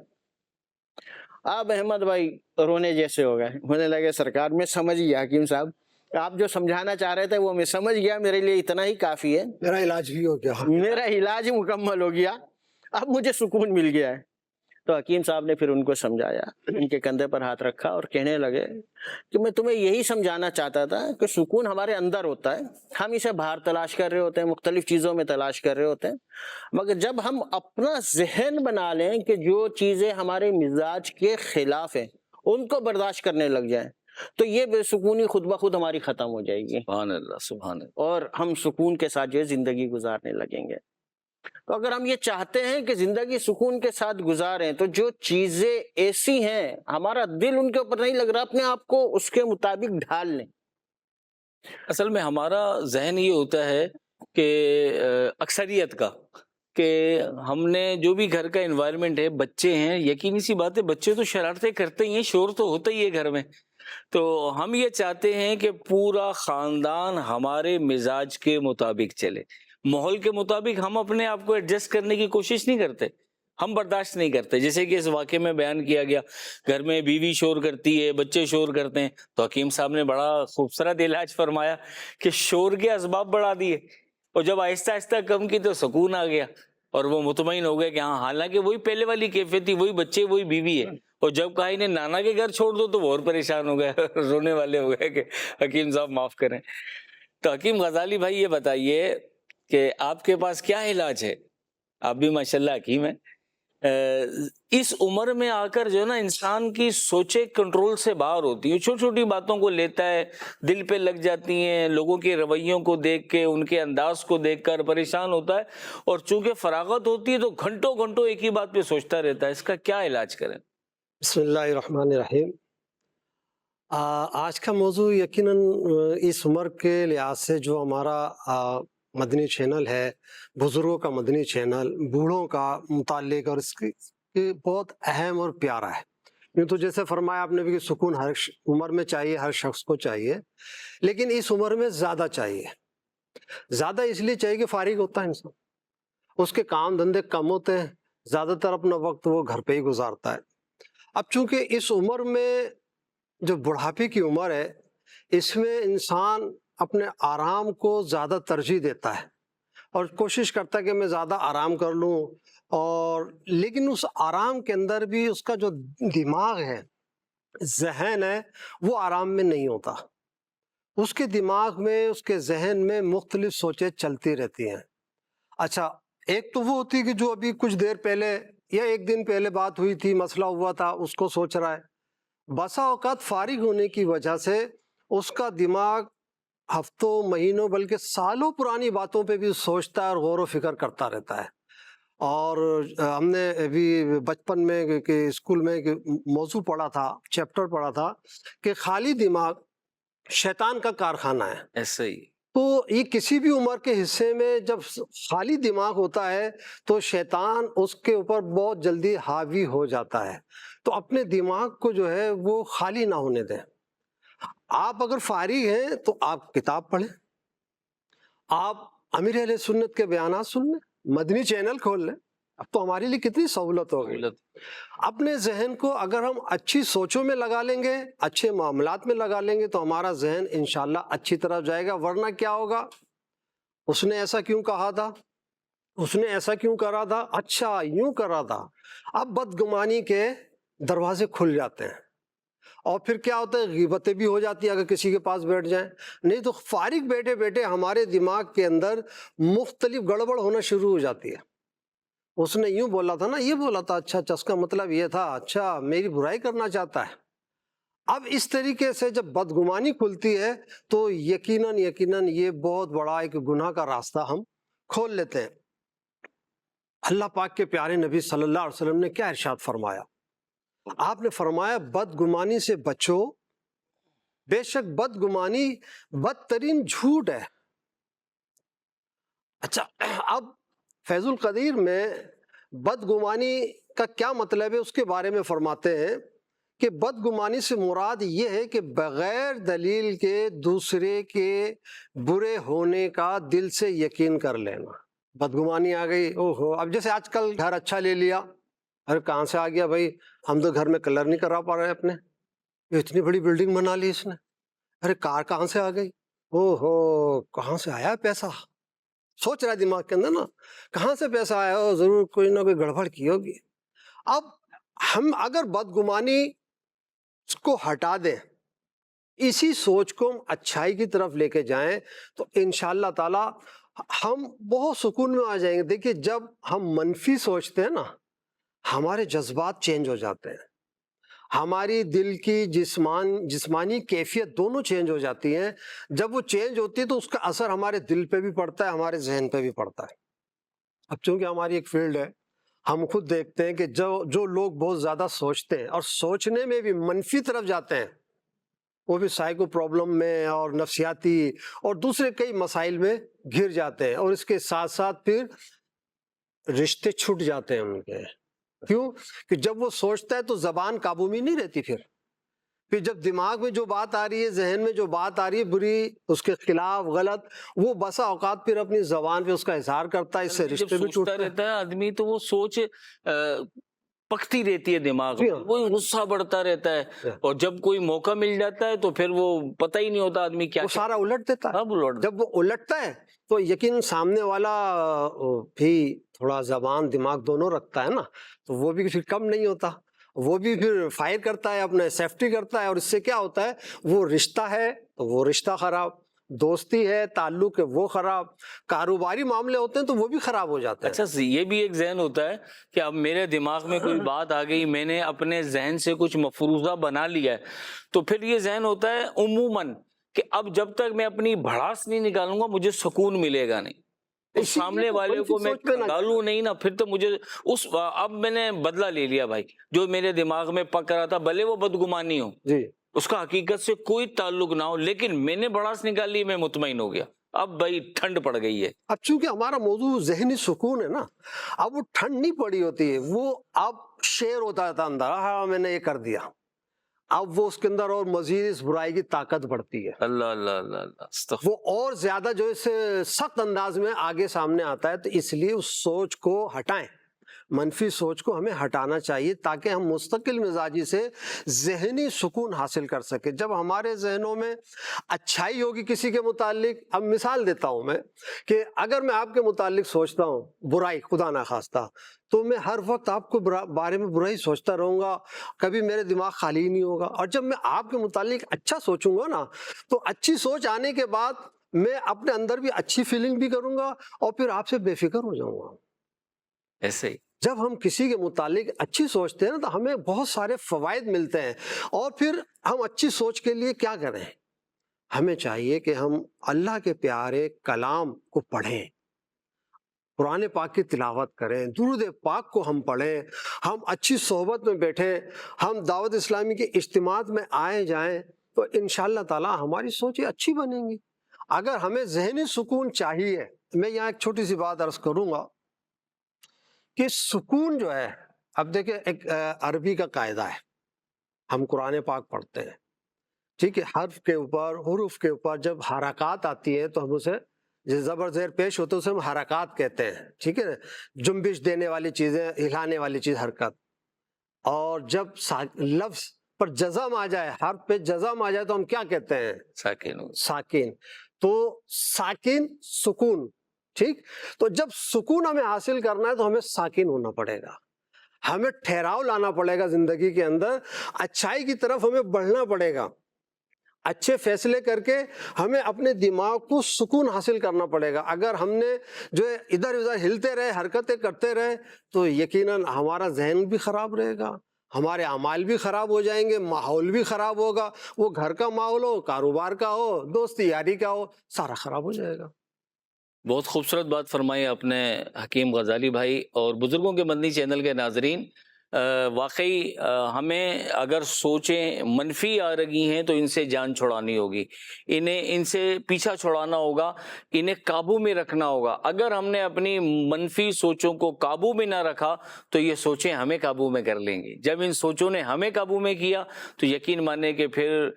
اب احمد بھائی رونے جیسے ہو گئے، ہونے لگے سرکار میں سمجھ گیا حکیم صاحب، آپ جو سمجھانا چاہ رہے تھے وہ میں سمجھ گیا، میرے لیے اتنا ہی کافی ہے، میرا علاج بھی ہو گیا، میرا علاج مکمل ہو گیا، اب مجھے سکون مل گیا ہے. تو حکیم صاحب نے پھر ان کو سمجھایا، ان کے کندھے پر ہاتھ رکھا اور کہنے لگے کہ میں تمہیں یہی سمجھانا چاہتا تھا کہ سکون ہمارے اندر ہوتا ہے، ہم اسے باہر تلاش کر رہے ہوتے ہیں، مختلف چیزوں میں تلاش کر رہے ہوتے ہیں، مگر جب ہم اپنا ذہن بنا لیں کہ جو چیزیں ہمارے مزاج کے خلاف ہیں ان کو برداشت کرنے لگ جائیں تو یہ بے سکونی خود بخود ہماری ختم ہو جائے گی. سبحان اللہ سبحان اللہ. اور ہم سکون کے ساتھ جو ہے زندگی گزارنے لگیں گے. تو اگر ہم یہ چاہتے ہیں کہ زندگی سکون کے ساتھ گزاریں تو جو چیزیں ایسی ہیں ہمارا دل ان کے اوپر نہیں لگ رہا، اپنے آپ کو اس کے مطابق ڈھال لیں. اصل میں ہمارا ذہن یہ ہوتا ہے کہ اکثریت کا کہ ہم نے جو بھی گھر کا انوائرمنٹ ہے، بچے ہیں، یقینی سی بات ہے بچے تو شرارتیں کرتے ہی ہیں، شور تو ہوتا ہی ہے گھر میں، تو ہم یہ چاہتے ہیں کہ پورا خاندان ہمارے مزاج کے مطابق چلے، ماحول کے مطابق ہم اپنے آپ کو ایڈجسٹ کرنے کی کوشش نہیں کرتے، ہم برداشت نہیں کرتے. جیسے کہ اس واقعے میں بیان کیا گیا، گھر میں بیوی شور کرتی ہے، بچے شور کرتے ہیں، تو حکیم صاحب نے بڑا خوبصورت علاج فرمایا کہ شور کے اسباب بڑھا دیے اور جب آہستہ آہستہ کم کی تو سکون آ گیا اور وہ مطمئن ہو گئے کہ ہاں حالانکہ وہی پہلے والی کیفیت تھی، وہی بچے وہی بیوی ہے. اور جب کہا انہیں نانا کے گھر چھوڑ دو تو وہ اور پریشان ہو گئے، رونے والے ہو گئے کہ حکیم صاحب معاف کریں. تو حکیم غزالی بھائی یہ بتائیے کہ آپ کے پاس کیا علاج ہے؟ آپ بھی ماشاءاللہ حکیم ہیں. اس عمر میں آ کر جو ہے نا انسان کی سوچیں کنٹرول سے باہر ہوتی ہیں، چھوٹی چھوٹی باتوں کو لیتا ہے، دل پہ لگ جاتی ہیں، لوگوں کے رویوں کو دیکھ کے، ان کے انداز کو دیکھ کر پریشان ہوتا ہے، اور چونکہ فراغت ہوتی ہے تو گھنٹوں گھنٹوں ایک ہی بات پہ سوچتا رہتا ہے. اس کا کیا علاج کریں؟ بسم اللہ الرحمن الرحیم. آج کا موضوع یقیناً اس عمر کے لحاظ سے جو ہمارا مدنی چینل ہے، بزرگوں کا مدنی چینل، بوڑھوں کا متعلق، اور اس کی بہت اہم اور پیارا ہے. یوں تو جیسے فرمایا آپ نے بھی کہ سکون ہر عمر میں چاہیے، ہر شخص کو چاہیے، لیکن اس عمر میں زیادہ چاہیے. زیادہ اس لیے چاہیے کہ فارغ ہوتا ہے انسان. اس کے کام دھندے کم ہوتے ہیں، زیادہ تر اپنا وقت وہ گھر پہ ہی گزارتا ہے۔ اب چونکہ اس عمر میں جو بڑھاپے کی عمر ہے، اس میں انسان اپنے آرام کو زیادہ ترجیح دیتا ہے اور کوشش کرتا ہے کہ میں زیادہ آرام کر لوں، اور لیکن اس آرام کے اندر بھی اس کا جو دماغ ہے، ذہن ہے، وہ آرام میں نہیں ہوتا۔ اس کے دماغ میں، اس کے ذہن میں مختلف سوچیں چلتی رہتی ہیں۔ اچھا، ایک تو وہ ہوتی ہے کہ جو ابھی کچھ دیر پہلے یا ایک دن پہلے بات ہوئی تھی، مسئلہ ہوا تھا، اس کو سوچ رہا ہے۔ بسا اوقات فارغ ہونے کی وجہ سے اس کا دماغ ہفتوں، مہینوں، بلکہ سالوں پرانی باتوں پہ بھی سوچتا ہے اور غور و فکر کرتا رہتا ہے۔ اور ہم نے ابھی بچپن میں کہ اسکول میں کہ موضوع پڑھا تھا، چیپٹر پڑھا تھا کہ خالی دماغ شیطان کا کارخانہ ہے۔ ایسے ہی تو یہ کسی بھی عمر کے حصے میں جب خالی دماغ ہوتا ہے تو شیطان اس کے اوپر بہت جلدی حاوی ہو جاتا ہے۔ تو اپنے دماغ کو جو ہے وہ خالی نہ ہونے دیں۔ آپ اگر فارغ ہیں تو آپ کتاب پڑھیں، آپ امیر اہل سنت کے بیانات سن لیں، مدنی چینل کھول لیں۔ اب تو ہمارے لیے کتنی سہولت ہو گئی۔ اپنے ذہن کو اگر ہم اچھی سوچوں میں لگا لیں گے، اچھے معاملات میں لگا لیں گے تو ہمارا ذہن انشاءاللہ اچھی طرف جائے گا۔ ورنہ کیا ہوگا؟ اس نے ایسا کیوں کہا تھا، اس نے ایسا کیوں کرا تھا، اچھا یوں کرا تھا۔ اب بدگمانی کے دروازے کھل جاتے ہیں، اور پھر کیا ہوتا ہے، غیبتیں بھی ہو جاتی ہیں اگر کسی کے پاس بیٹھ جائیں۔ نہیں تو فارغ بیٹھے بیٹھے ہمارے دماغ کے اندر مختلف گڑبڑ ہونا شروع ہو جاتی ہے۔ اس نے یوں بولا تھا نا، یہ بولا تھا، اچھا اس کا مطلب یہ تھا، اچھا میری برائی کرنا چاہتا ہے۔ اب اس طریقے سے جب بدگمانی کھلتی ہے تو یقیناً یہ بہت بڑا ایک گناہ کا راستہ ہم کھول لیتے ہیں۔ اللہ پاک کے پیارے نبی صلی اللہ علیہ وسلم نے کیا ارشاد فرمایا؟ آپ نے فرمایا بدگمانی سے بچو، بے شک بدگمانی بدترین جھوٹ ہے۔ اچھا، اب فیض القدیر میں بدگمانی کا کیا مطلب ہے اس کے بارے میں فرماتے ہیں کہ بدگمانی سے مراد یہ ہے کہ بغیر دلیل کے دوسرے کے برے ہونے کا دل سے یقین کر لینا۔ بدگمانی آ گئی، اوہو، اب جیسے آج کل گھر اچھا لے لیا، ارے کہاں سے آ گیا بھائی، ہم تو گھر میں کلر نہیں کرا پا رہے اپنے، یہ اتنی بڑی بلڈنگ بنا لی اس نے، ارے کار کہاں سے آ گئی، اوہو کہاں سے آیا پیسہ، سوچ رہا ہے دماغ کے اندر نا، کہاں سے پیسہ آیا ہو، ضرور کوئی نہ کوئی گڑبڑ کی ہوگی۔ اب ہم اگر بدگمانی کو ہٹا دیں، اسی سوچ کو ہم اچھائی کی طرف لے کے جائیں تو انشاءاللہ تعالی ہم بہت سکون میں آ جائیں گے۔ دیکھیے جب ہم منفی سوچتے ہیں نا، ہمارے جذبات چینج ہو جاتے ہیں، ہماری دل کی جسمانی کیفیت دونوں چینج ہو جاتی ہیں۔ جب وہ چینج ہوتی ہے تو اس کا اثر ہمارے دل پہ بھی پڑتا ہے، ہمارے ذہن پہ بھی پڑتا ہے۔ اب چونکہ ہماری ایک فیلڈ ہے، ہم خود دیکھتے ہیں کہ جو لوگ بہت زیادہ سوچتے ہیں اور سوچنے میں بھی منفی طرف جاتے ہیں، وہ بھی سائیکو پرابلم میں اور نفسیاتی اور دوسرے کئی مسائل میں گھر جاتے ہیں، اور اس کے ساتھ ساتھ پھر رشتے چھٹ جاتے ہیں ان کے۔ کیوں؟ کہ جب وہ سوچتا ہے تو زبان قابو میں نہیں رہتی، پھر جب دماغ میں جو بات آ رہی ہے، ذہن میں جو بات آ رہی ہے بری، اس کے خلاف غلط، وہ بسا اوقات پھر اپنی زبان پہ اس کا اظہار کرتا ہے، اس سے رشتے بھی ٹوٹتے رہتا ہے آدمی، تو وہ سوچ پکتی رہتی ہے دماغ میں، وہی غصہ بڑھتا رہتا ہے، اور جب کوئی موقع مل جاتا ہے تو پھر وہ پتہ ہی نہیں ہوتا آدمی کیا، وہ سارا الٹ دیتا ہے۔ الٹ جب وہ الٹتا ہے تو یقین سامنے والا بھی تھوڑا زبان دماغ دونوں رکھتا ہے نا، تو وہ بھی پھر کم نہیں ہوتا، وہ بھی پھر فائر کرتا ہے، اپنے سیفٹی کرتا ہے، اور اس سے کیا ہوتا ہے، وہ رشتہ ہے تو وہ رشتہ خراب، دوستی ہے، تعلق ہے وہ خراب، کاروباری معاملے ہوتے ہیں تو وہ بھی خراب ہو جاتے ہیں۔ اچھا، یہ بھی ایک ذہن ہوتا ہے کہ اب میرے دماغ میں کوئی بات آ گئی، میں نے اپنے ذہن سے کچھ مفروضہ بنا لیا ہے، تو پھر یہ ذہن ہوتا ہے عموماً کہ اب جب تک میں اپنی بھڑاس نہیں نکالوں گا مجھے سکون ملے گا نہیں، اس سامنے والے کو میں ڈالوں نہیں نا، پھر تو مجھے اب میں نے بدلہ لے لیا بھائی، جو میرے دماغ میں پک رہا تھا، بھلے وہ بدگمانی ہو، اس کا حقیقت سے کوئی تعلق نہ ہو، لیکن میں نے بھڑاس نکال لی، میں مطمئن ہو گیا، اب بھائی ٹھنڈ پڑ گئی ہے۔ اب چونکہ ہمارا موضوع ذہنی سکون ہے نا، اب وہ ٹھنڈ نہیں پڑی ہوتی ہے، وہ اب شیر ہوتا تھا اندر، ہاں میں نے یہ کر دیا، اب وہ اس کے اندر اور مزید اس برائی کی طاقت بڑھتی ہے، اللہ اللہ اللہ اللہ استغفر۔ وہ اور زیادہ جو اس سخت انداز میں آگے سامنے آتا ہے۔ تو اس لیے اس سوچ کو ہٹائیں، منفی سوچ کو ہمیں ہٹانا چاہیے تاکہ ہم مستقل مزاجی سے ذہنی سکون حاصل کر سکیں۔ جب ہمارے ذہنوں میں اچھائی ہوگی کسی کے متعلق، اب مثال دیتا ہوں میں کہ اگر میں آپ کے متعلق سوچتا ہوں برائی، خدا نخواستہ، تو میں ہر وقت آپ کو بارے میں برائی سوچتا رہوں گا، کبھی میرے دماغ خالی نہیں ہوگا۔ اور جب میں آپ کے متعلق اچھا سوچوں گا نا، تو اچھی سوچ آنے کے بعد میں اپنے اندر بھی اچھی فیلنگ بھی کروں گا اور پھر آپ سے بے فکر ہو جاؤں گا۔ ایسے ہی جب ہم کسی کے متعلق اچھی سوچتے ہیں نا تو ہمیں بہت سارے فوائد ملتے ہیں۔ اور پھر ہم اچھی سوچ کے لیے کیا کریں؟ ہمیں چاہیے کہ ہم اللہ کے پیارے کلام کو پڑھیں، قرآن پاک کی تلاوت کریں، درود پاک کو ہم پڑھیں، ہم اچھی صحبت میں بیٹھیں، ہم دعوت اسلامی کے اجتماعات میں آئے جائیں، تو انشاءاللہ تعالی ہماری سوچیں اچھی بنیں گی۔ اگر ہمیں ذہنی سکون چاہیے، میں یہاں ایک چھوٹی سی بات عرض کروں گا کہ سکون جو ہے، اب دیکھیں ایک عربی کا قاعدہ ہے، ہم قرآن پاک پڑھتے ہیں، ٹھیک ہے، حرف کے اوپر، حروف کے اوپر جب حرکات آتی ہے تو ہم اسے زبر زیر پیش ہوتے اسے ہم حرکات کہتے ہیں، ٹھیک ہے، جنبش دینے والی چیزیں، ہلانے والی چیز حرکت۔ اور جب لفظ پر جزم آ جائے، حرف پہ جزم آ جائے تو ہم کیا کہتے ہیں؟ ساکن۔ ساکن۔ تو ساکن سکون، ٹھیک۔ تو جب سکون ہمیں حاصل کرنا ہے تو ہمیں ساکن ہونا پڑے گا، ہمیں ٹھہراؤ لانا پڑے گا زندگی کے اندر، اچھائی کی طرف ہمیں بڑھنا پڑے گا، اچھے فیصلے کر کے ہمیں اپنے دماغ کو سکون حاصل کرنا پڑے گا۔ اگر ہم نے جو ادھر ادھر ہلتے رہے، حرکتیں کرتے رہے، تو یقیناً ہمارا ذہن بھی خراب رہے گا، ہمارے اعمال بھی خراب ہو جائیں گے، ماحول بھی خراب ہوگا، وہ گھر کا ماحول ہو، کاروبار کا ہو، دوستی یاری کا ہو، سارا خراب ہو جائے گا۔ بہت خوبصورت بات فرمائی آپ نے حکیم غزالی بھائی۔ اور بزرگوں کے مدنی چینل کے ناظرین، واقعی ہمیں اگر سوچیں منفی آ رہی ہیں تو ان سے جان چھڑانی ہوگی، ان سے پیچھا چھڑانا ہوگا، انہیں قابو میں رکھنا ہوگا۔ اگر ہم نے اپنی منفی سوچوں کو قابو میں نہ رکھا تو یہ سوچیں ہمیں قابو میں کر لیں گی۔ جب ان سوچوں نے ہمیں قابو میں کیا تو یقین مانیں کہ پھر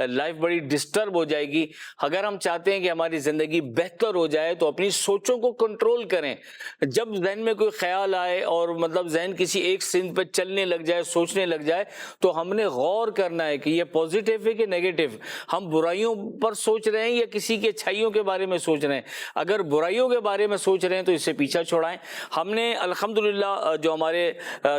لائف بڑی ڈسٹرب ہو جائے گی۔ اگر ہم چاہتے ہیں کہ ہماری زندگی بہتر ہو جائے تو اپنی سوچوں کو کنٹرول کریں۔ جب ذہن میں کوئی خیال آئے اور مطلب ذہن کسی ایک سمت پہ چلنے لگ جائے، سوچنے لگ جائے، تو ہم نے غور کرنا ہے کہ یہ پوزیٹیو ہے کہ نیگیٹو، ہم برائیوں پر سوچ رہے ہیں یا کسی کی اچھائیوں کے بارے میں سوچ رہے ہیں۔ اگر برائیوں کے بارے میں سوچ رہے ہیں تو اس سے پیچھا چھوڑائیں۔ ہم نے الحمدللہ جو ہمارے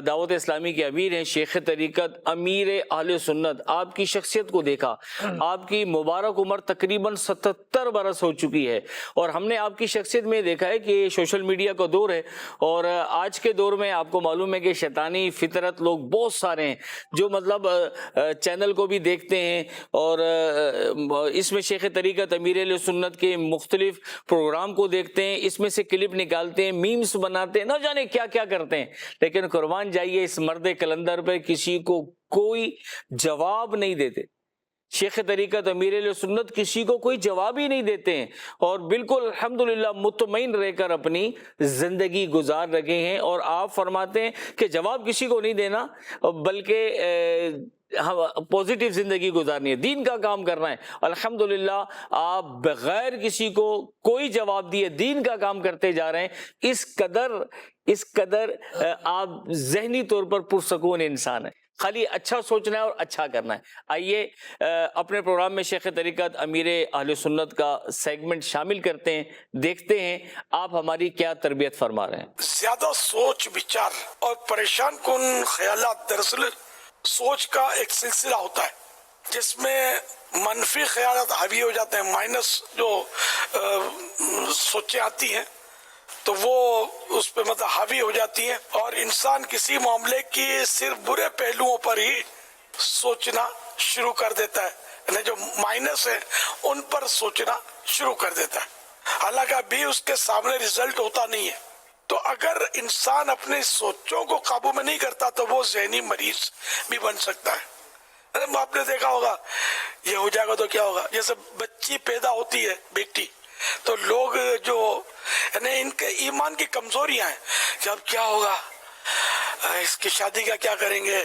دعوت اسلامی کے امیر ہیں، شیخ طریقت، امیر اہل سنت، آپ کی شخصیت کو دیکھا، آپ کی مبارک عمر تقریباً 77 برس ہو چکی ہے، اور ہم نے آپ کی شخصیت میں دیکھا ہے کہ سوشل میڈیا کا دور ہے، اور آج کے دور میں آپ کو معلوم ہے کہ شیطانی فطرت لوگ بہت سارے ہیں جو مطلب چینل کو بھی دیکھتے ہیں، اور اس میں شیخ طریقت امیر اہل سنت کے مختلف پروگرام کو دیکھتے ہیں، اس میں سے کلپ نکالتے ہیں، میمز بناتے ہیں، نہ جانے کیا کیا کرتے ہیں، لیکن قربان جائیے اس مرد کلندر پہ کسی کو کوئی جواب نہیں دیتے۔ شیخ طریقت امیر اہل سنت کسی کو کوئی جواب ہی نہیں دیتے ہیں، اور بالکل الحمدللہ مطمئن رہ کر اپنی زندگی گزار رہے ہیں۔ اور آپ فرماتے ہیں کہ جواب کسی کو نہیں دینا، بلکہ پوزیٹیو زندگی گزارنی ہے، دین کا کام کرنا ہے۔ الحمدللہ آپ بغیر کسی کو کوئی جواب دیے دین کا کام کرتے جا رہے ہیں۔ اس قدر آپ ذہنی طور پر پرسکون انسان ہیں، خالی اچھا سوچنا ہے اور اچھا کرنا ہے۔ آئیے اپنے پروگرام میں شیخ طریقت امیر اہل سنت کا سیگمنٹ شامل کرتے ہیں، دیکھتے ہیں آپ ہماری کیا تربیت فرما رہے ہیں۔ زیادہ سوچ بچار اور پریشان کن خیالات دراصل سوچ کا ایک سلسلہ ہوتا ہے جس میں منفی خیالات حاوی ہو جاتے ہیں، مائنس جو سوچیں آتی ہیں تو وہ اس پہ مطلب حاوی ہو جاتی ہیں، اور انسان کسی معاملے کی صرف برے پہلوؤں پر ہی سوچنا شروع کر دیتا ہے، یعنی جو مائنس ہیں ان پر سوچنا شروع کر دیتا ہے، حالانکہ ابھی اس کے سامنے ریزلٹ ہوتا نہیں ہے۔ تو اگر انسان اپنی سوچوں کو قابو میں نہیں کرتا تو وہ ذہنی مریض بھی بن سکتا ہے۔ آپ نے دیکھا ہوگا یہ ہو جائے گا تو کیا ہوگا، جیسے بچی پیدا ہوتی ہے بیٹی، تو لوگ جو یعنی ان کے ایمان کی کمزوریاں ہیں کہ اب کیا ہوگا، اس کی شادی کا کیا کریں گے،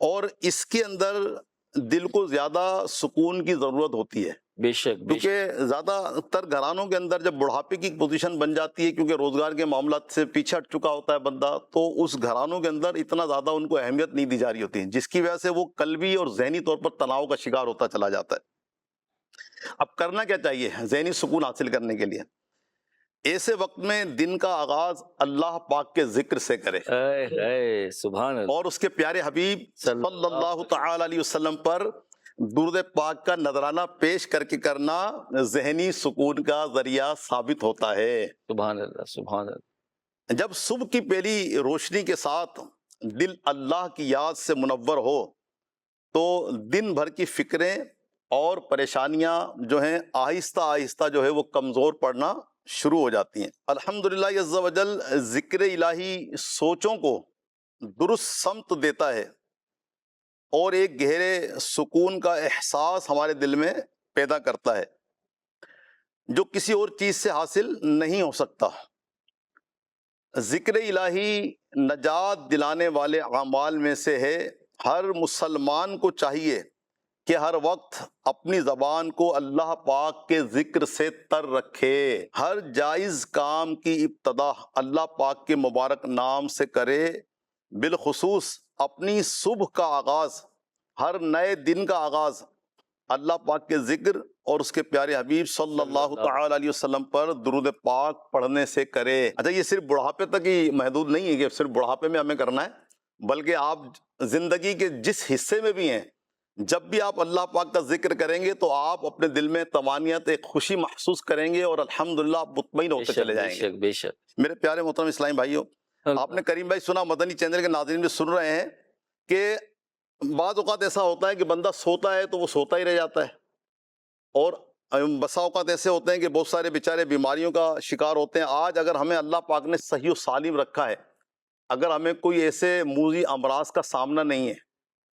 اور اس کے اندر دل کو زیادہ سکون کی ضرورت ہوتی ہے، بے شک بے شک، کیونکہ زیادہ تر گھرانوں کے اندر جب بڑھاپے کی پوزیشن بن جاتی ہے، کیونکہ روزگار کے معاملات سے پیچھے ہٹ چکا ہوتا ہے بندہ، تو اس گھرانوں کے اندر اتنا زیادہ ان کو اہمیت نہیں دی جا رہی ہوتی ہے، جس کی وجہ سے وہ قلبی اور ذہنی طور پر تناؤ کا شکار ہوتا چلا جاتا ہے۔ اب کرنا کیا چاہیے ذہنی سکون حاصل کرنے کے لیے؟ ایسے وقت میں دن کا آغاز اللہ پاک کے ذکر سے کرے، اے اے سبحان اللہ، اور اس کے پیارے حبیب صلی اللہ تعالی علیہ وسلم پر درود پاک کا نذرانہ پیش کر کے کرنا ذہنی سکون کا ذریعہ ثابت ہوتا ہے۔ سبحان اللہ سبحان اللہ، جب صبح کی پہلی روشنی کے ساتھ دل اللہ کی یاد سے منور ہو تو دن بھر کی فکریں اور پریشانیاں جو ہیں آہستہ آہستہ جو ہے وہ کمزور پڑنا شروع ہو جاتی ہیں۔ الحمدللہ عز و جل ذکر الہی سوچوں کو درست سمت دیتا ہے اور ایک گہرے سکون کا احساس ہمارے دل میں پیدا کرتا ہے جو کسی اور چیز سے حاصل نہیں ہو سکتا۔ ذکر الہی نجات دلانے والے اعمال میں سے ہے۔ ہر مسلمان کو چاہیے کہ ہر وقت اپنی زبان کو اللہ پاک کے ذکر سے تر رکھے، ہر جائز کام کی ابتدا اللہ پاک کے مبارک نام سے کرے، بالخصوص اپنی صبح کا آغاز، ہر نئے دن کا آغاز اللہ پاک کے ذکر اور اس کے پیارے حبیب صلی اللہ تعالی علیہ وسلم پر درود پاک پڑھنے سے کرے۔ اچھا، یہ صرف بڑھاپے تک ہی محدود نہیں ہے کہ صرف بڑھاپے میں ہمیں کرنا ہے، بلکہ آپ زندگی کے جس حصے میں بھی ہیں جب بھی آپ اللہ پاک کا ذکر کریں گے تو آپ اپنے دل میں طمانینت، ایک خوشی محسوس کریں گے اور الحمدللہ آپ مطمئن ہوتے چلے جائیں گے۔ بے شک، میرے پیارے محترم اسلامی بھائیوں، آپ نے کریم بھائی سنا، مدنی چینل کے ناظرین بھی سن رہے ہیں کہ بعض اوقات ایسا ہوتا ہے کہ بندہ سوتا ہے تو وہ سوتا ہی رہ جاتا ہے، اور بسا اوقات ایسے ہوتے ہیں کہ بہت سارے بیچارے بیماریوں کا شکار ہوتے ہیں۔ آج اگر ہمیں اللہ پاک نے صحیح و سالم رکھا ہے، اگر ہمیں کوئی ایسے موذی امراض کا سامنا نہیں ہے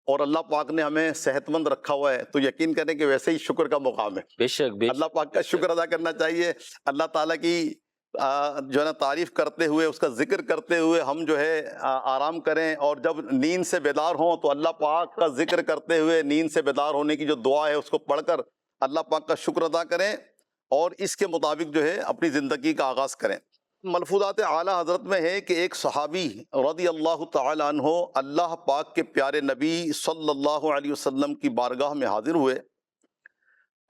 اور اللہ پاک نے ہمیں صحت مند رکھا ہوا ہے، تو یقین کریں کہ ویسے ہی شکر کا مقام ہے۔ بے شک بے اللہ پاک کا شکر ادا کرنا چاہیے، اللہ تعالیٰ کی جو ہے نا تعریف کرتے ہوئے، اس کا ذکر کرتے ہوئے ہم جو ہے آرام کریں، اور جب نیند سے بیدار ہوں تو اللہ پاک کا ذکر کرتے ہوئے نیند سے بیدار ہونے کی جو دعا ہے اس کو پڑھ کر اللہ پاک کا شکر ادا کریں اور اس کے مطابق جو ہے اپنی زندگی کا آغاز کریں۔ ملفوظات اعلیٰ حضرت میں ہے کہ ایک صحابی رضی اللہ تعالی عنہ اللہ پاک کے پیارے نبی صلی اللہ علیہ وسلم کی بارگاہ میں حاضر ہوئے،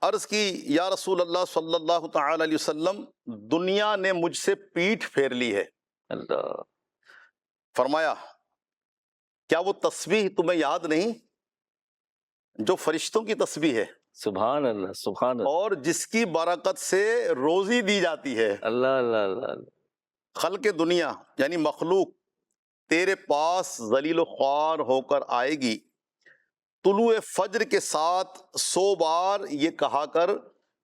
عرض کی، یا رسول اللہ صلی اللہ تعالی علیہ وسلم، دنیا نے مجھ سے پیٹھ پھیر لی ہے۔ اللہ، فرمایا، کیا وہ تسبیح تمہیں یاد نہیں جو فرشتوں کی تسبیح ہے سبحان اللہ سبحان اللہ، اور جس کی برکت سے روزی دی جاتی ہے؟ اللہ اللہ اللہ اللہ، خلق دنیا یعنی مخلوق تیرے پاس ذلیل و خوار ہو کر آئے گی، طلوع فجر کے ساتھ 100 بار یہ کہا کر،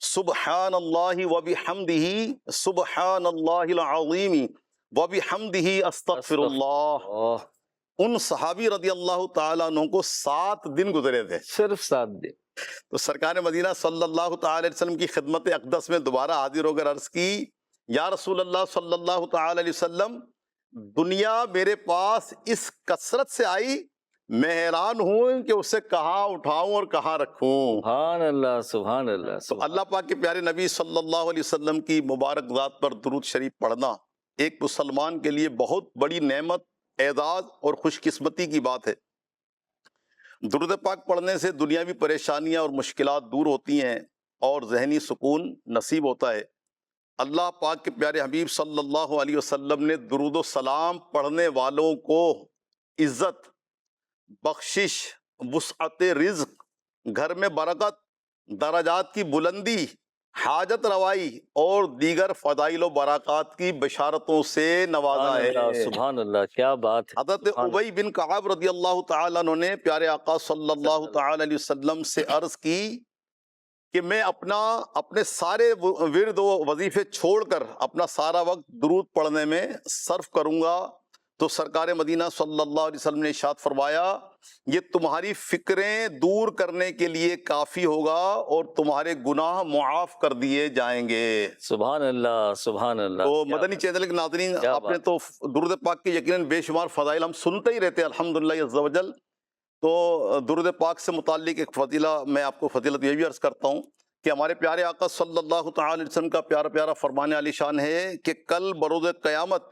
سبحان اللہ و بحمدہ، سبحان اللہ العظیم و بحمدہ استغفر اللہ۔ ان صحابی رضی اللہ تعالیٰ عنہ کو 7 دن گزرے تھے، صرف 7 دن۔ تو سرکار مدینہ صلی اللہ تعالی علیہ وسلم کی خدمت اقدس میں دوبارہ حاضر ہو کر عرض کی، یا رسول اللہ صلی اللہ تعالی علیہ وسلم، دنیا میرے پاس اس کثرت سے آئی، میں حیران ہوں کہ اسے کہاں اٹھاؤں اور کہاں رکھوں۔ سبحان اللہ سبحان اللہ، تو اللہ پاک کے پیارے نبی صلی اللہ علیہ وسلم کی مبارک ذات پر درود شریف پڑھنا ایک مسلمان کے لیے بہت بڑی نعمت، اعزاز اور خوش قسمتی کی بات ہے۔ درود پاک پڑھنے سے دنیاوی پریشانیاں اور مشکلات دور ہوتی ہیں اور ذہنی سکون نصیب ہوتا ہے۔ اللہ پاک کے پیارے حبیب صلی اللہ علیہ وسلم نے درود و سلام پڑھنے والوں کو عزت، بخشش، وسعت رزق، گھر میں برکت، درجات کی بلندی، حاجت روائی اور دیگر فضائل و برکات کی بشارتوں سے نوازا ہے۔ سبحان اللہ، کیا بات ہے۔ حضرت ابی بن کعب رضی اللہ تعالیٰ عنہ نے پیارے آقا صلی اللہ تعالی علیہ وسلم سے عرض کی کہ میں اپنے سارے ورد و وظیفے چھوڑ کر اپنا سارا وقت درود پڑھنے میں صرف کروں گا، تو سرکار مدینہ صلی اللہ علیہ وسلم نے ارشاد فرمایا، یہ تمہاری فکریں دور کرنے کے لیے کافی ہوگا اور تمہارے گناہ معاف کر دیے جائیں گے۔ سبحان اللہ سبحان اللہ۔ تو مدنی چینل کے ناظرین، آپ نے تو درود پاک کے یقیناً بے شمار فضائل ہم سنتے ہی رہتے ہیں الحمدللہ عز و جل، تو درود پاک سے متعلق ایک میں آپ کو فضیلت یہ بھی عرض کرتا ہوں کہ ہمارے پیارے آقا صلی اللہ تعالی علیہ وسلم کا پیارا پیارا فرمان علی شان ہے کہ کل بروز قیامت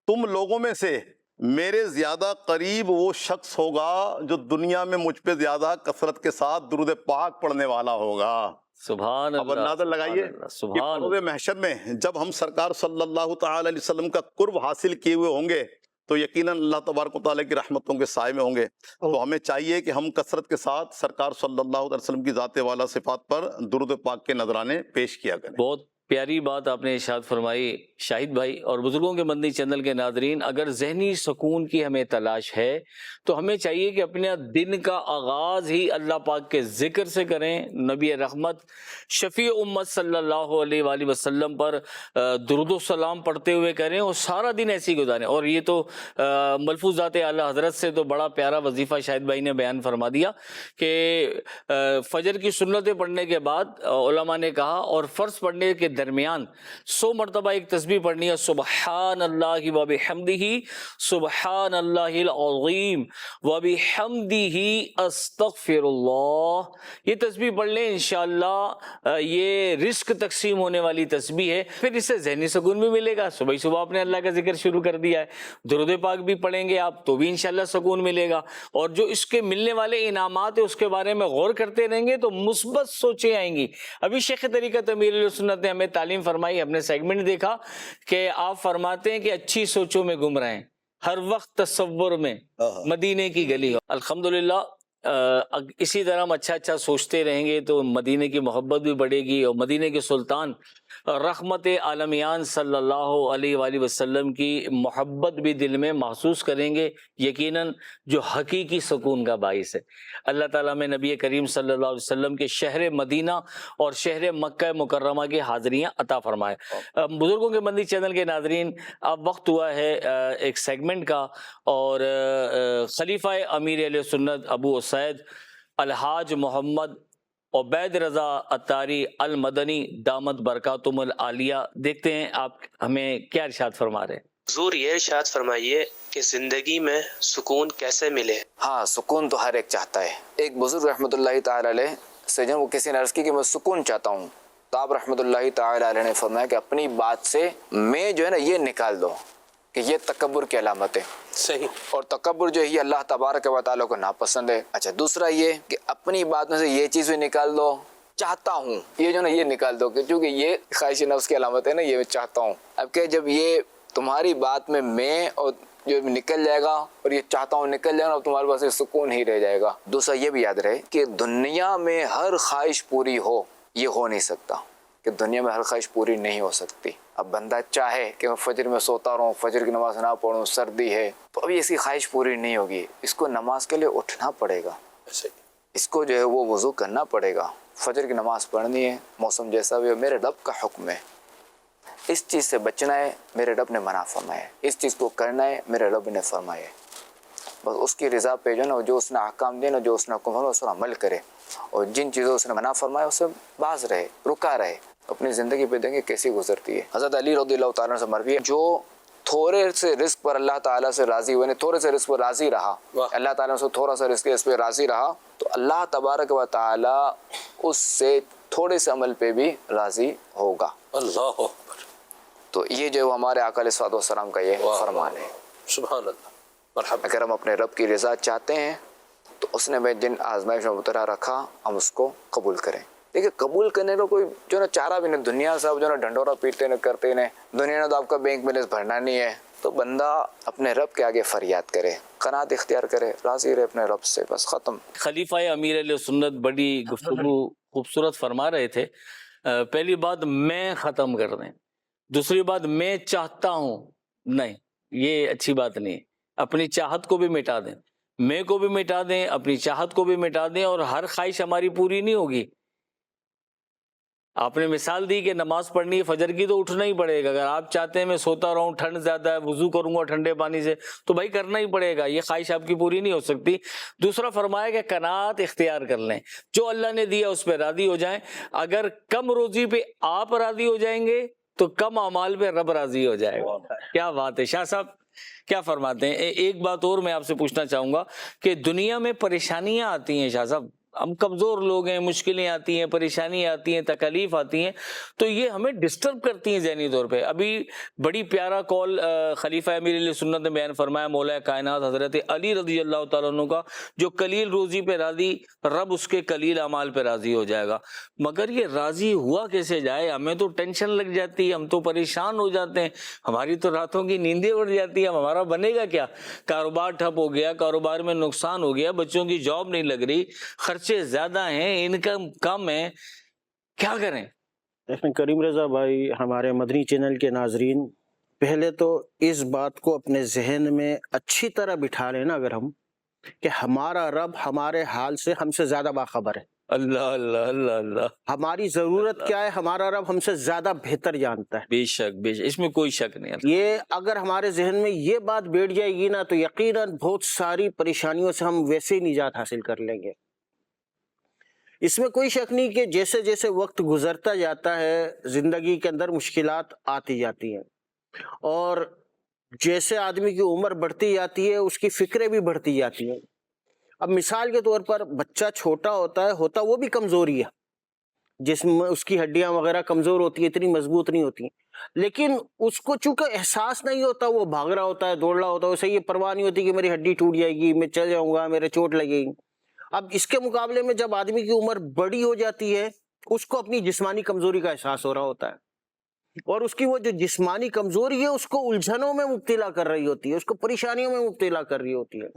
تم لوگوں میں سے میرے زیادہ قریب وہ شخص ہوگا جو دنیا میں مجھ پہ زیادہ کثرت کے ساتھ درود پاک پڑھنے والا ہوگا. سبحان اب اللہ. اندازہ لگائیے کہ سبحان بروز محشر میں جب ہم سرکار صلی اللہ تعالی علیہ وسلم کا قرب حاصل کیے ہوئے ہوں گے تو یقیناً اللہ تبارک و تعالیٰ کی رحمتوں کے سائے میں ہوں گے. تو ہمیں چاہیے کہ ہم کثرت کے ساتھ سرکار صلی اللہ علیہ وسلم کی ذات والا صفات پر درود پاک کے نذرانے پیش کیا کریں. بہت پیاری بات آپ نے ارشاد فرمائی شاہد بھائی. اور بزرگوں کے مدنی چینل کے ناظرین، اگر ذہنی سکون کی ہمیں تلاش ہے تو ہمیں چاہیے کہ اپنے دن کا آغاز ہی اللہ پاک کے ذکر سے کریں، نبی رحمت شفیع امت صلی اللہ علیہ وآلہ وسلم پر درود و سلام پڑھتے ہوئے کریں اور سارا دن ایسے ہی گزاریں. اور یہ تو ملفوظات اعلیٰ حضرت سے تو بڑا پیارا وظیفہ شاہد بھائی نے بیان فرما دیا کہ فجر کی سنتیں پڑھنے کے بعد علماء نے کہا اور فرض پڑھنے کے درمیان 100 مرتبہ ایک تسبیح پڑھنی ہے، سبحان اللہ و بحمدہ سبحان اللہ العظیم و بحمدہ استغفر اللہ. یہ تسبیح پڑھ لیں انشاءاللہ یہ رزق تقسیم ہونے والی تسبیح ہے. پھر اس سے ذہنی سکون بھی ملے گا. صبح صبح آپ نے اللہ کا ذکر شروع کر دیا ہے، درود پاک بھی پڑھیں گے آپ تو بھی انشاءاللہ سکون ملے گا. اور جو اس کے ملنے والے انعامات ہیں اس کے بارے میں غور کرتے رہیں گے تو مثبت سوچیں آئیں گی. ابھی شیخ طریقت امیر علیہ سنت نے ہمیں تعلیم فرمائی، ہم نے سیگمنٹ دیکھا کہ آپ فرماتے ہیں کہ اچھی سوچوں میں گم رہیں، ہر وقت تصور میں مدینے کی گلی ہو. الحمدللہ اسی طرح ہم اچھا سوچتے رہیں گے تو مدینے کی محبت بھی بڑھے گی اور مدینے کے سلطان رحمت عالمیان صلی اللہ علیہ وآلہ وسلم کی محبت بھی دل میں محسوس کریں گے، یقیناً جو حقیقی سکون کا باعث ہے. اللہ تعالیٰ میں نبی کریم صلی اللہ علیہ وسلم کے شہر مدینہ اور شہر مکہ مکرمہ کی حاضریاں عطا فرمائے. بزرگوں کے مدنی چینل کے ناظرین، اب وقت ہوا ہے ایک سیگمنٹ کا، اور خلیفہ امیر علیہ سنت ابو اسید الحاج محمد عبید رضا اتاری المدنی دامت برکاتہم العالیہ، دیکھتے ہیں آپ ہمیں کیا ارشاد فرما رہے ہیں. حضور یہ ارشاد فرمائیے کہ زندگی میں سکون کیسے ملے؟ ہاں، سکون تو ہر ایک چاہتا ہے. ایک بزرگ رحمۃ اللہ تعالی علیہ سے جب وہ کسی نے عرض کی کہ میں سکون چاہتا ہوں تو آپ رحمۃ اللہ تعالی علیہ نے فرمایا کہ اپنی بات سے میں جو ہے نا یہ نکال دو کہ یہ تکبر کی علامت ہے. صحیح. اور تکبر جو ہے یہ اللہ تبارک و تعالیٰ کو ناپسند ہے. اچھا، دوسرا یہ کہ اپنی بات میں سے یہ چیز بھی نکال دو، چاہتا ہوں، یہ جو نا یہ نکال دو، کیونکہ یہ خواہش نفس کی علامت ہے نا، یہ میں چاہتا ہوں. اب کہ جب یہ تمہاری بات میں اور جو نکل جائے گا اور یہ چاہتا ہوں نکل جائے گا، اب تمہارے پاس سکون ہی رہ جائے گا. دوسرا یہ بھی یاد رہے کہ دنیا میں ہر خواہش پوری ہو، یہ ہو نہیں سکتا کہ دنیا میں ہر خواہش پوری نہیں ہو سکتی. اب بندہ چاہے کہ میں فجر میں سوتا رہوں، فجر کی نماز نہ پڑھوں، سردی ہے، تو ابھی اس کی خواہش پوری نہیں ہوگی. اس کو نماز کے لیے اٹھنا پڑے گا، اس کو جو ہے وہ وضو کرنا پڑے گا، فجر کی نماز پڑھنی ہے، موسم جیسا بھی ہو. میرے رب کا حکم ہے، اس چیز سے بچنا ہے، میرے رب نے منع فرمایا ہے، اس چیز کو کرنا ہے، میرے رب نے فرمایا ہے. بس اس کی رضا پہ جو نا، جو اس نے احکام دیے نا، جو اس نے حکم فرمایا اس پر عمل کرے، اور جن چیزوں اس نے منع فرمایا اس سے باز رہے، رکا رہے. اپنی زندگی پہ دیکھیں کیسی گزرتی ہے. حضرت علی رضی اللہ تعالیٰ سے مروی ہے، جو تھوڑے سے رزق پر اللہ تعالیٰ سے راضی ہوئے، تھوڑے سے رزق پر راضی رہا، اللہ تعالیٰ سے تھوڑا سا رزق اس پہ راضی رہا، تو اللہ تبارک و تعالیٰ اس سے تھوڑے سے عمل پہ بھی راضی ہوگا. اللہ اکبر. تو یہ جو ہمارے آقا علیہ الصلوۃ والسلام کا یہ فرمان ہے. سبحان اللہ. مرحبا. اگر ہم اپنے رب کی رضا چاہتے ہیں تو اس نے میں جن آزمائش میں مبتلا رکھا ہم اس کو قبول کریں. دیکھیں، قبول کرنے کا کوئی جو نا چارہ بھی نہیں. دنیا سے جو نا ڈھنڈورا پیٹتے نہ کرتے نہ، دنیا نے تو آپ کا بینک بیلنس بھرنا نہیں ہے. تو بندہ اپنے رب کے آگے فریاد کرے، قناعت اختیار کرے، راضی رہے اپنے رب سے، بس ختم. خلیفہ امیر علیہ سنت بڑی گفتگو خوبصورت فرما رہے تھے. پہلی بات میں ختم کر دیں، دوسری بات میں چاہتا ہوں، نہیں، یہ اچھی بات نہیں ہے. اپنی چاہت کو بھی مٹا دیں، میں کو بھی مٹا دیں، اپنی چاہت کو بھی مٹا دیں، اور ہر خواہش ہماری پوری نہیں ہوگی. آپ نے مثال دی کہ نماز پڑھنی ہے فجر کی تو اٹھنا ہی پڑے گا. اگر آپ چاہتے ہیں میں سوتا رہوں، ٹھنڈ زیادہ ہے، وضو کروں گا ٹھنڈے پانی سے، تو بھائی کرنا ہی پڑے گا، یہ خواہش آپ کی پوری نہیں ہو سکتی. دوسرا فرمایا کہ قناعت اختیار کر لیں، جو اللہ نے دیا اس پہ راضی ہو جائیں. اگر کم روزی پہ آپ راضی ہو جائیں گے تو کم اعمال پہ رب راضی ہو جائے گا. کیا بات ہے شاہ صاحب. کیا فرماتے ہیں؟ ایک بات اور میں آپ سے پوچھنا چاہوں گا کہ دنیا میں پریشانیاں آتی ہیں شاہ صاحب، ہم کمزور لوگ ہیں، مشکلیں آتی ہیں، پریشانیاں آتی ہیں، تکالیف آتی ہیں، تو یہ ہمیں ڈسٹرب کرتی ہیں ذہنی طور پہ۔ ابھی بڑی پیارا کال خلیفہ امیر علیہ سنت نے بیان فرمایا، مولا کائنات حضرت علی رضی اللہ تعالیٰ عنہ کا، جو قلیل روزی پہ راضی، رب اس کے قلیل اعمال پہ راضی ہو جائے گا۔ مگر یہ راضی ہوا کیسے جائے؟ ہمیں تو ٹینشن لگ جاتی ہے، ہم تو پریشان ہو جاتے ہیں، ہماری تو راتوں کی نیندیں اڑ جاتی ہیں، ہمارا بنے گا کیا؟ کاروبار ٹھپ ہو گیا، کاروبار میں نقصان ہو گیا، بچوں کی جاب نہیں لگ رہی، خرچے زیادہ ہیں، انکم کم ہے، کیا کریں؟ دیکھیں کریم رضا بھائی، ہمارے مدنی چینل کے ناظرین، پہلے تو اس بات کو اپنے ذہن میں اچھی طرح بٹھا لینا اگر ہم، کہ ہمارا رب ہمارے حال سے ہم سے زیادہ باخبر ہے۔ اللہ اللہ اللہ اللہ، ہماری ضرورت کیا ہے ہمارا رب ہم سے زیادہ بہتر جانتا ہے۔ بے شک بے شک، اس میں کوئی شک نہیں ہے۔ یہ اگر ہمارے ذہن میں یہ بات بیٹھ جائے گی نا، تو یقیناً بہت ساری پریشانیوں سے ہم ویسے ہی نجات حاصل کر لیں گے۔ اس میں کوئی شک نہیں کہ جیسے جیسے وقت گزرتا جاتا ہے، زندگی کے اندر مشکلات آتی جاتی ہیں، اور جیسے آدمی کی عمر بڑھتی جاتی ہے اس کی فکریں بھی بڑھتی جاتی ہیں۔ اب مثال کے طور پر بچہ چھوٹا ہوتا وہ بھی کمزوری ہے، جسم میں اس کی ہڈیاں وغیرہ کمزور ہوتی ہیں، اتنی مضبوط نہیں ہوتی، لیکن اس کو چونکہ احساس نہیں ہوتا، وہ بھاگ رہا ہوتا ہے، دوڑ رہا ہوتا ہے، اسے یہ پرواہ نہیں ہوتی کہ میری ہڈی ٹوٹ جائے گی، میں چل جاؤں گا، میرے چوٹ لگے گی۔ اب اس کے مقابلے میں جب آدمی کی عمر بڑی ہو جاتی ہے، اس کو اپنی جسمانی کمزوری کا احساس ہو رہا ہوتا ہے، اور اس کی وہ جو جسمانی کمزوری ہے اس کو الجھنوں میں مبتلا کر رہی ہوتی ہے، اس کو پریشانیوں میں مبتلا کر رہی ہوتی ہے۔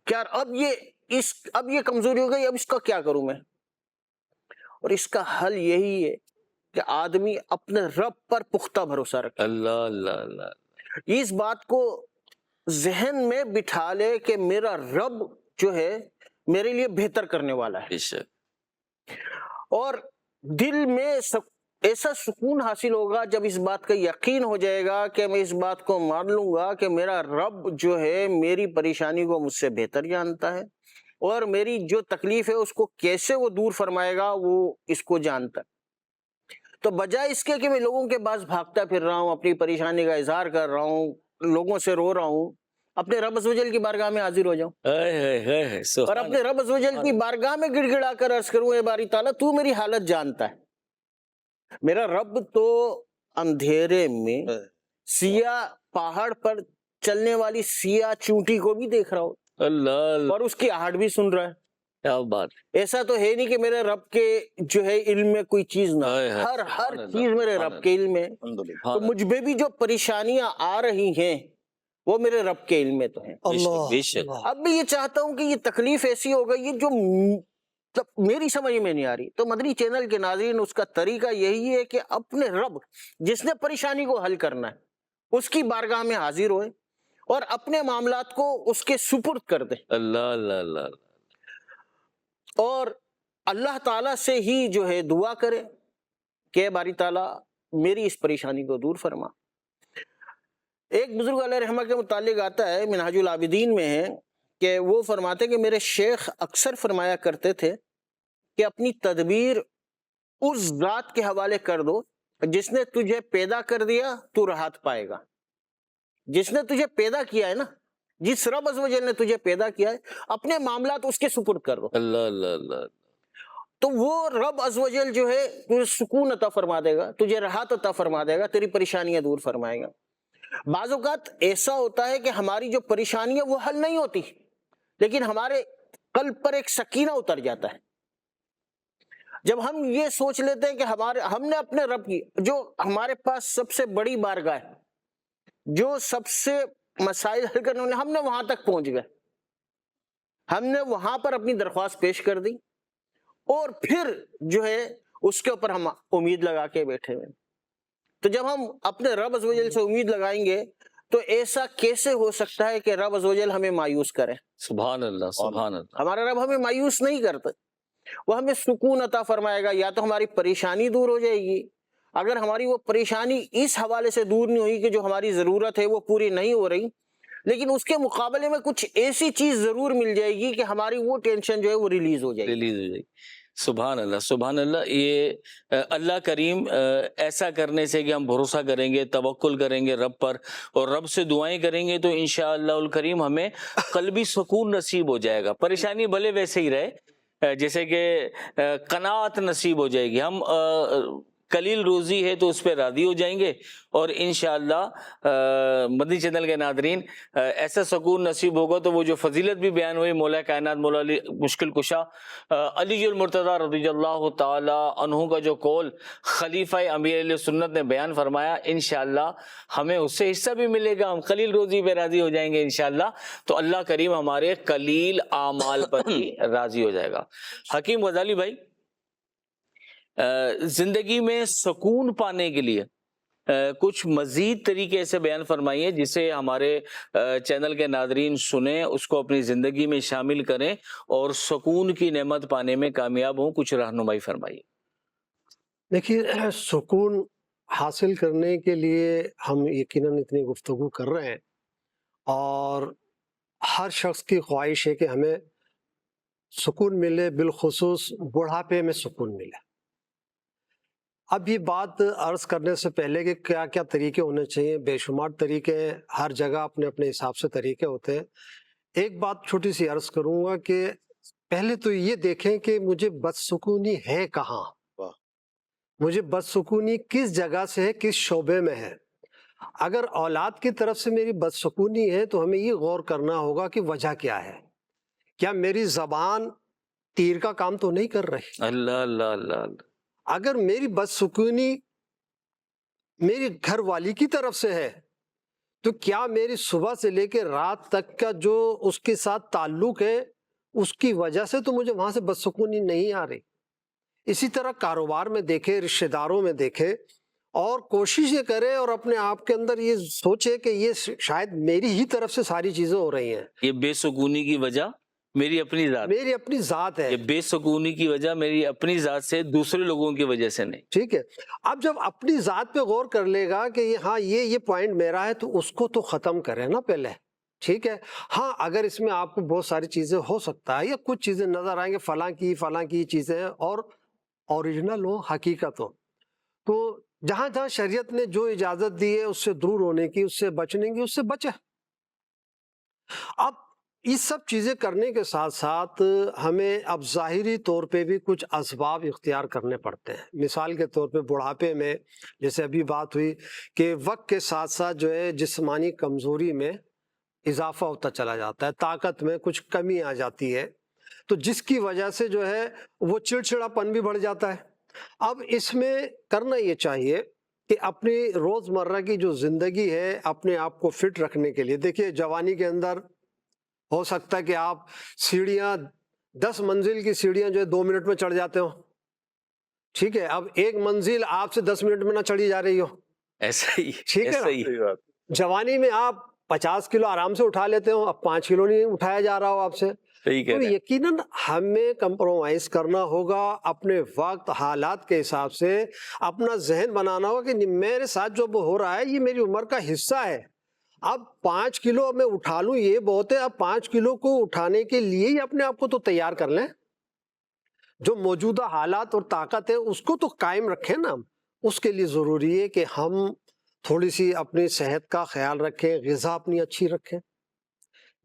کیا اب یہ کمزوری ہو گئی، اب اس کا کیا کروں میں؟ اور اس کا حل یہی ہے کہ آدمی اپنے رب پر پختہ بھروسہ رکھے، اللہ اللہ اللہ، اس بات کو ذہن میں بٹھا لے کہ میرا رب جو ہے میرے لیے بہتر کرنے والا ہے، بے شک۔ اور دل میں ایسا سکون حاصل ہوگا جب اس بات کا یقین ہو جائے گا کہ میں اس بات کو مان لوں گا کہ میرا رب جو ہے میری پریشانی کو مجھ سے بہتر جانتا ہے، اور میری جو تکلیف ہے اس کو کیسے وہ دور فرمائے گا وہ اس کو جانتا ہے۔ تو بجائے اس کے کہ میں لوگوں کے پاس بھاگتا پھر رہا ہوں، اپنی پریشانی کا اظہار کر رہا ہوں، لوگوں سے رو رہا ہوں، اپنے رب عزوجل کی بارگاہ میں حاضر ہو جاؤں اور اپنے رب عزوجل کی بارگاہ میں گڑ گڑا کر عرض کروں، اے باری تعالیٰ تو میری حالت جانتا ہے۔ میرا رب تو اندھیرے میں سیاہ پہاڑ پر چلنے والی سیاہ چونٹی کو بھی دیکھ رہا ہو، اللہ اللہ، اور اس کی آہٹ بھی سن رہا ہے۔ کیا بات، ایسا تو ہے نہیں کہ میرے رب کے جو ہے علم میں کوئی چیز نہ، ہر چیز میرے رب کے علم میں۔ تو مجھ پہ بھی جو پریشانیاں آ رہی ہیں وہ میرے رب کے علم میں تو ہیں۔ بے شک۔ اب میں یہ چاہتا ہوں کہ یہ تکلیف ایسی ہو گئی ہے جو میری سمجھ میں نہیں آ رہی، تو مدنی چینل کے ناظرین اس کا طریقہ یہی ہے کہ اپنے رب جس نے پریشانی کو حل کرنا ہے اس کی بارگاہ میں حاضر ہوئے اور اپنے معاملات کو اس کے سپرد کر دے، اللہ اللہ اللہ، اور اللہ تعالیٰ سے ہی جو ہے دعا کرے کہ باری تعالیٰ میری اس پریشانی کو دور فرما۔ ایک بزرگ علیہ رحمہ کے متعلق آتا ہے، منہاج العابدین میں ہے، کہ وہ فرماتے کہ میرے شیخ اکثر فرمایا کرتے تھے کہ اپنی تدبیر اس ذات کے حوالے کر دو جس نے تجھے پیدا کر دیا، تو راحت پائے گا۔ جس نے تجھے پیدا کیا ہے نا، جس رب عز و جل نے تجھے پیدا کیا ہے، اپنے معاملات اس کے سپرد کر دو، اللہ اللہ اللہ، تو وہ رب عز و جل جو ہے تجھے سکون عطا فرما دے گا، تجھے راحت عطا فرما دے گا، تیری پریشانیاں دور فرمائے گا۔ بعض اوقات ایسا ہوتا ہے کہ ہماری جو پریشانی ہے وہ حل نہیں ہوتی، لیکن ہمارے قلب پر ایک سکینہ اتر جاتا ہے جب ہم یہ سوچ لیتے ہیں کہ ہم نے اپنے رب کی جو ہمارے پاس سب سے بڑی بارگاہ ہے، جو سب سے مسائل حل کرنے والے، ہم نے وہاں تک پہنچ گئے، ہم نے وہاں پر اپنی درخواست پیش کر دی، اور پھر جو ہے اس کے اوپر ہم امید لگا کے بیٹھے ہوئے۔ تو جب ہم اپنے رب عز و جل سے امید لگائیں گے تو ایسا کیسے ہو سکتا ہے کہ رب عز و جل ہمیں مایوس کرے؟ سبحان اللہ سبحان اللہ، ہمارا رب ہمیں مایوس نہیں کرتا، وہ ہمیں سکون عطا فرمائے گا۔ یا تو ہماری پریشانی دور ہو جائے گی، اگر ہماری وہ پریشانی اس حوالے سے دور نہیں ہوئی کہ جو ہماری ضرورت ہے وہ پوری نہیں ہو رہی، لیکن اس کے مقابلے میں کچھ ایسی چیز ضرور مل جائے گی کہ ہماری وہ ٹینشن جو ہے وہ ریلیز ہو جائے گی۔ ریلیز ہو جائے گی۔ سبحان اللہ سبحان اللہ. یہ اللہ کریم ایسا کرنے سے کہ ہم بھروسہ کریں گے, توکل کریں گے رب پر اور رب سے دعائیں کریں گے تو انشاءاللہ الکریم ہمیں قلبی سکون نصیب ہو جائے گا. پریشانی بھلے ویسے ہی رہے, جیسے کہ قناعت نصیب ہو جائے گی. ہم قلیل روزی ہے تو اس پہ راضی ہو جائیں گے اور انشاءاللہ مدنی چینل کے ناظرین ایسا سکون نصیب ہوگا. تو وہ جو فضیلت بھی بیان ہوئی مولا کائنات مولا علی مشکل کشا علی المرتضیٰ رضی اللہ تعالی عنہ کا جو قول خلیفہ امیر علیہ سنت نے بیان فرمایا, انشاءاللہ ہمیں اس سے حصہ بھی ملے گا, ہم قلیل روزی پہ راضی ہو جائیں گے انشاءاللہ. تو اللہ کریم ہمارے قلیل اعمال پر بھی راضی ہو جائے گا. حکیم غزالی بھائی, زندگی میں سکون پانے کے لیے کچھ مزید طریقے ایسے بیان فرمائیے جسے ہمارے چینل کے ناظرین سنیں, اس کو اپنی زندگی میں شامل کریں اور سکون کی نعمت پانے میں کامیاب ہوں. کچھ رہنمائی فرمائیے. دیکھیے, سکون حاصل کرنے کے لیے ہم یقیناً اتنی گفتگو کر رہے ہیں اور ہر شخص کی خواہش ہے کہ ہمیں سکون ملے, بالخصوص بڑھاپے میں سکون ملے. اب یہ بات عرض کرنے سے پہلے کہ کیا کیا طریقے ہونے چاہیے, بے شمار طریقے ہیں, ہر جگہ اپنے اپنے حساب سے طریقے ہوتے ہیں. ایک بات چھوٹی سی عرض کروں گا کہ پہلے تو یہ دیکھیں کہ مجھے بدسکونی ہے کہاں, مجھے بدسکونی کس جگہ سے ہے, کس شعبے میں ہے. اگر اولاد کی طرف سے میری بدسکونی ہے تو ہمیں یہ غور کرنا ہوگا کہ وجہ کیا ہے. کیا میری زبان تیر کا کام تو نہیں کر رہی؟ اللہ اللہ اللہ اللہ. اگر میری بدسکونی میری گھر والی کی طرف سے ہے تو کیا میری صبح سے لے کے رات تک کا جو اس کے ساتھ تعلق ہے اس کی وجہ سے تو مجھے وہاں سے بدسکونی نہیں آ رہی. اسی طرح کاروبار میں دیکھے, رشتہ داروں میں دیکھے, اور کوشش یہ کرے اور اپنے آپ کے اندر یہ سوچے کہ یہ شاید میری ہی طرف سے ساری چیزیں ہو رہی ہیں. یہ بے سکونی کی وجہ میری اپنی ذات ہے, یہ بے سکونی کی وجہ میری اپنی ذات سے, دوسرے لوگوں کی وجہ سے نہیں. ٹھیک ہے, اب جب اپنی ذات پہ غور کر لے گا کہ ہاں یہ پوائنٹ میرا ہے تو اس کو تو ختم کرے نا پہلے. ٹھیک ہے, ہاں اگر اس میں آپ کو بہت ساری چیزیں ہو سکتا ہے یا کچھ چیزیں نظر آئیں گے فلاں کی چیزیں اور اوریجنل ہو, حقیقت ہو, تو جہاں جہاں شریعت نے جو اجازت دی ہے اس سے دور ہونے کی, اس سے بچنے کی, اس سے بچے. اب اس سب چیزیں کرنے کے ساتھ ساتھ ہمیں اب ظاہری طور پہ بھی کچھ اسباب اختیار کرنے پڑتے ہیں. مثال کے طور پہ بڑھاپے میں جیسے ابھی بات ہوئی کہ وقت کے ساتھ ساتھ جو ہے جسمانی کمزوری میں اضافہ ہوتا چلا جاتا ہے, طاقت میں کچھ کمی آ جاتی ہے, تو جس کی وجہ سے جو ہے وہ چڑچڑاپن بھی بڑھ جاتا ہے. اب اس میں کرنا یہ چاہیے کہ اپنی روزمرہ کی جو زندگی ہے اپنے آپ کو فٹ رکھنے کے لیے, دیکھیے جوانی کے اندر ہو سکتا ہے کہ آپ سیڑھیاں 10 منزل کی سیڑھیاں جو ہے 2 منٹ میں چڑھ جاتے ہو. ٹھیک ہے, اب ایک منزل آپ سے 10 منٹ میں نہ چڑھی جا رہی ہو, ایسا ہی. ٹھیک ہے, جوانی میں آپ 50 کلو آرام سے اٹھا لیتے ہو, اب 5 کلو نہیں اٹھایا جا رہا ہو آپ سے. تو یقیناً ہمیں کمپرومائز کرنا ہوگا اپنے وقت حالات کے حساب سے, اپنا ذہن بنانا ہوگا کہ میرے ساتھ جو ہو رہا ہے یہ میری عمر کا حصہ ہے. اب 5 کلو میں اٹھا لوں یہ بہت ہے, اب 5 کلو کو اٹھانے کے لیے ہی اپنے آپ کو تو تیار کر لیں. جو موجودہ حالات اور طاقت ہے اس کو تو قائم رکھیں نا. اس کے لیے ضروری ہے کہ ہم تھوڑی سی اپنی صحت کا خیال رکھیں, غذا اپنی اچھی رکھیں.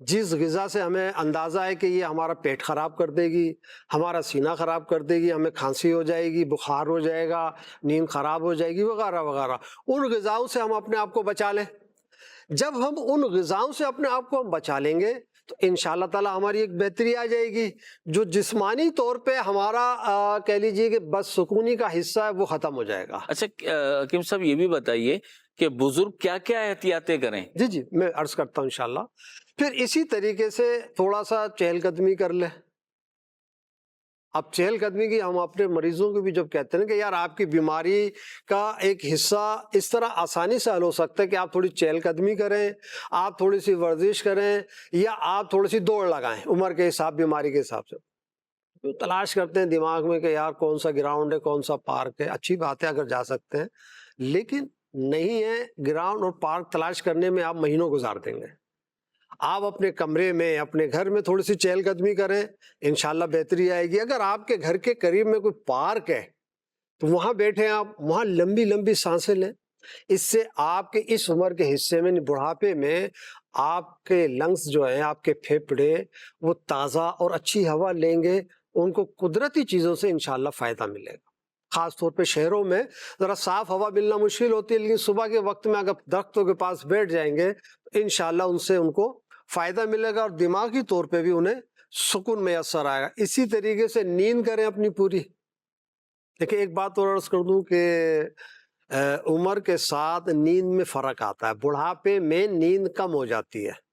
جس غذا سے ہمیں اندازہ ہے کہ یہ ہمارا پیٹ خراب کر دے گی, ہمارا سینہ خراب کر دے گی, ہمیں کھانسی ہو جائے گی, بخار ہو جائے گا, نیند خراب ہو جائے گی وغیرہ وغیرہ, ان غذاؤں سے ہم اپنے آپ کو بچا لیں. جب ہم ان غذاؤں سے اپنے آپ کو ہم بچا لیں گے تو انشاءاللہ تعالی ہماری ایک بہتری آ جائے گی. جو جسمانی طور پہ ہمارا کہہ لیجئے کہ بدسکونی کا حصہ ہے وہ ختم ہو جائے گا. اچھا حکیم صاحب یہ بھی بتائیے کہ بزرگ کیا کیا احتیاطیں کریں؟ جی میں عرض کرتا ہوں انشاءاللہ. پھر اسی طریقے سے تھوڑا سا چہل قدمی کر لیں. اب چہل قدمی کی ہم اپنے مریضوں کو بھی جب کہتے ہیں کہ یار آپ کی بیماری کا ایک حصہ اس طرح آسانی سے حل ہو سکتا ہے کہ آپ تھوڑی چہل قدمی کریں, آپ تھوڑی سی ورزش کریں, یا آپ تھوڑی سی دوڑ لگائیں عمر کے حساب بیماری کے حساب سے. تو تلاش کرتے ہیں دماغ میں کہ یار کون سا گراؤنڈ ہے, کون سا پارک ہے. اچھی بات ہے اگر جا سکتے ہیں, لیکن نہیں ہے گراؤنڈ اور پارک تلاش کرنے میں آپ مہینوں گزار دیں گے. آپ اپنے کمرے میں اپنے گھر میں تھوڑی سی چہل قدمی کریں، انشاءاللہ بہتری آئے گی۔ اگر آپ کے گھر کے قریب میں کوئی پارک ہے تو وہاں بیٹھیں، آپ وہاں لمبی لمبی سانسیں لیں، اس سے آپ کے اس عمر کے حصے میں بڑھاپے میں آپ کے لنگس جو ہیں، آپ کے پھیپھڑے وہ تازہ اور اچھی ہوا لیں گے، ان کو قدرتی چیزوں سے انشاءاللہ فائدہ ملے گا۔ خاص طور پہ شہروں میں ذرا صاف ہوا ملنا مشکل ہوتی ہے، لیکن صبح کے وقت میں اگر درختوں کے پاس بیٹھ جائیں گے تو انشاءاللہ ان سے ان کو فائدہ ملے گا اور دماغی طور پہ بھی انہیں سکون میسر آئے گا۔ اسی طریقے سے نیند کریں اپنی پوری۔ دیکھیں ایک بات اور عرض کر دوں کہ عمر کے ساتھ نیند میں فرق آتا ہے، بڑھاپے میں نیند کم ہو جاتی ہے،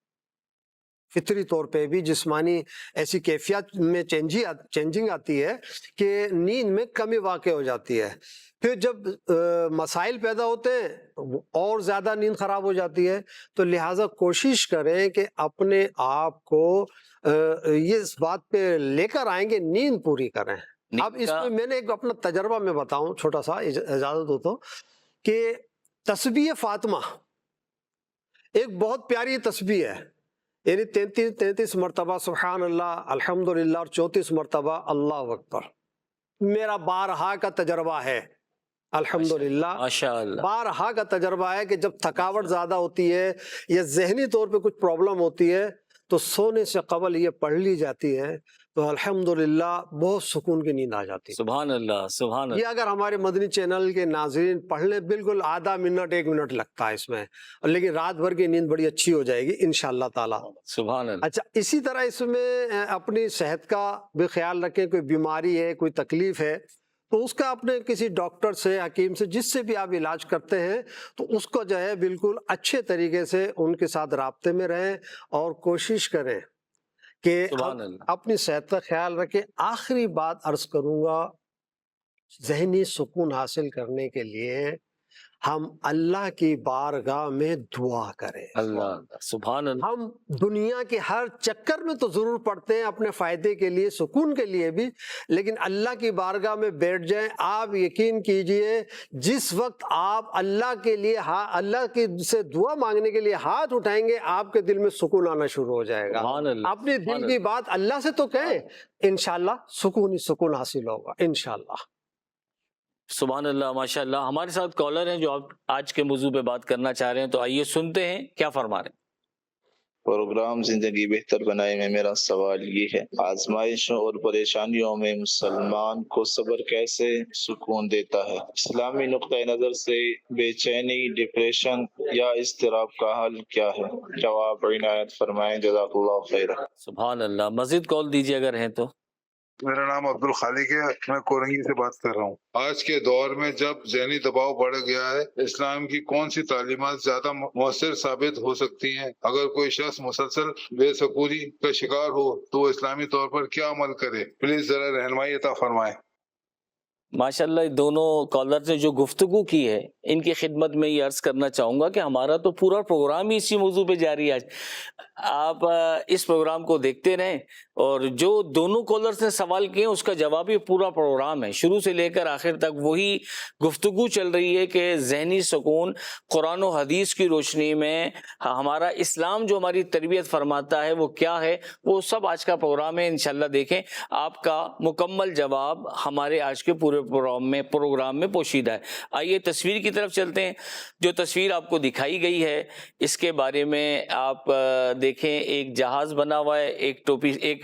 فطری طور پہ بھی جسمانی ایسی کیفیت میں چینجنگ آتی ہے کہ نیند میں کمی واقع ہو جاتی ہے۔ پھر جب مسائل پیدا ہوتے ہیں اور زیادہ نیند خراب ہو جاتی ہے، تو لہٰذا کوشش کریں کہ اپنے آپ کو یہ اس بات پہ لے کر آئیں گے نیند پوری کریں۔ اب اس میں نے ایک اپنا تجربہ میں بتاؤں چھوٹا سا، اجازت ہو تو، کہ تسبیح فاطمہ ایک بہت پیاری تسبیح ہے، یعنی 33 مرتبہ سبحان اللہ الحمدللہ اور 34 مرتبہ اللہ اکبر۔ میرا بارہا کا تجربہ ہے، الحمدللہ ماشاءاللہ، بارہا کا تجربہ ہے کہ جب تھکاوٹ زیادہ ہوتی ہے یا ذہنی طور پہ کچھ پرابلم ہوتی ہے تو سونے سے قبل یہ پڑھ لی جاتی ہے تو الحمدللہ بہت سکون کی نیند آ جاتی ہے۔ سبحان اللہ، سبحان یہ اللہ، اگر ہمارے مدنی چینل کے ناظرین پڑھ لیں، بالکل آدھا منٹ 1 منٹ لگتا ہے اس میں، لیکن رات بھر کی نیند بڑی اچھی ہو جائے گی انشاءاللہ تعالی۔ سبحان اللہ۔ اچھا، اسی طرح اس میں اپنی صحت کا بھی خیال رکھیں، کوئی بیماری ہے، کوئی تکلیف ہے تو اس کا اپنے کسی ڈاکٹر سے، حکیم سے، جس سے بھی آپ علاج کرتے ہیں تو اس کو جو ہے بالکل اچھے طریقے سے ان کے ساتھ رابطے میں رہیں اور کوشش کریں کہ سبحان اللہ۔ اپنی صحت کا خیال رکھیں۔ آخری بات عرض کروں گا، ذہنی سکون حاصل کرنے کے لیے ہم اللہ کی بارگاہ میں دعا کریں۔ اللہ، سبحان اللہ، ہم دنیا کے ہر چکر میں تو ضرور پڑھتے ہیں اپنے فائدے کے لیے، سکون کے لیے بھی، لیکن اللہ کی بارگاہ میں بیٹھ جائیں، آپ یقین کیجئے جس وقت آپ اللہ کے لیے اللہ کی سے دعا مانگنے کے لیے ہاتھ اٹھائیں گے، آپ کے دل میں سکون آنا شروع ہو جائے گا۔ سبحان اللہ، اپنے دل کی بات اللہ سے تو کہیں، انشاءاللہ سکون ہی سکون حاصل ہوگا انشاءاللہ۔ سبحان اللہ، ماشاء اللہ۔ ہمارے ساتھ کالر ہیں جو آپ آج کے موضوع پہ بات کرنا چاہ رہے ہیں، تو آئیے سنتے ہیں کیا فرما رہے ہیں۔ پروگرام زندگی بہتر بنائے میں میرا سوال یہ ہے، آزمائشوں اور پریشانیوں میں مسلمان کو صبر کیسے سکون دیتا ہے؟ اسلامی نقطۂ نظر سے بے چینی، ڈپریشن یا اضطراب کا حل کیا ہے؟ جواب عنایت فرمائیں، جزاک اللہ خیر۔ سبحان اللہ۔ مزید کال دیجیے اگر ہیں تو۔ میرا نام عبدالخالق ہے، میں کورنگی سے بات کر رہا ہوں۔ آج کے دور میں جب ذہنی دباؤ بڑھ گیا ہے، اسلام کی کون سی تعلیمات زیادہ مؤثر ثابت ہو سکتی ہیں؟ اگر کوئی شخص مسلسل بے سکونی کا شکار ہو تو وہ اسلامی طور پر کیا عمل کرے؟ پلیز ذرا رہنمائی عطا فرمائیں۔ ماشاءاللہ، دونوں کالر نے جو گفتگو کی ہے ان کی خدمت میں یہ عرض کرنا چاہوں گا کہ ہمارا تو پورا پروگرام ہی اسی موضوع پہ جاری ہے۔ آج آپ اس پروگرام کو دیکھتے رہیں اور جو دونوں کالرز نے سوال کیے اس کا جواب ہی پورا پروگرام ہے، شروع سے لے کر آخر تک وہی گفتگو چل رہی ہے کہ ذہنی سکون قرآن و حدیث کی روشنی میں ہمارا اسلام جو ہماری تربیت فرماتا ہے وہ کیا ہے، وہ سب آج کا پروگرام ہے۔ انشاءاللہ دیکھیں آپ کا مکمل جواب ہمارے آج کے پورے پروگرام میں پوشیدہ ہے۔ آئیے تصویر کی طرف چلتے ہیں۔ جو تصویر آپ کو دکھائی گئی ہے اس کے بارے میں آپ دیکھیں، ایک جہاز بنا ہوا ہے، ایک ٹوپی، ایک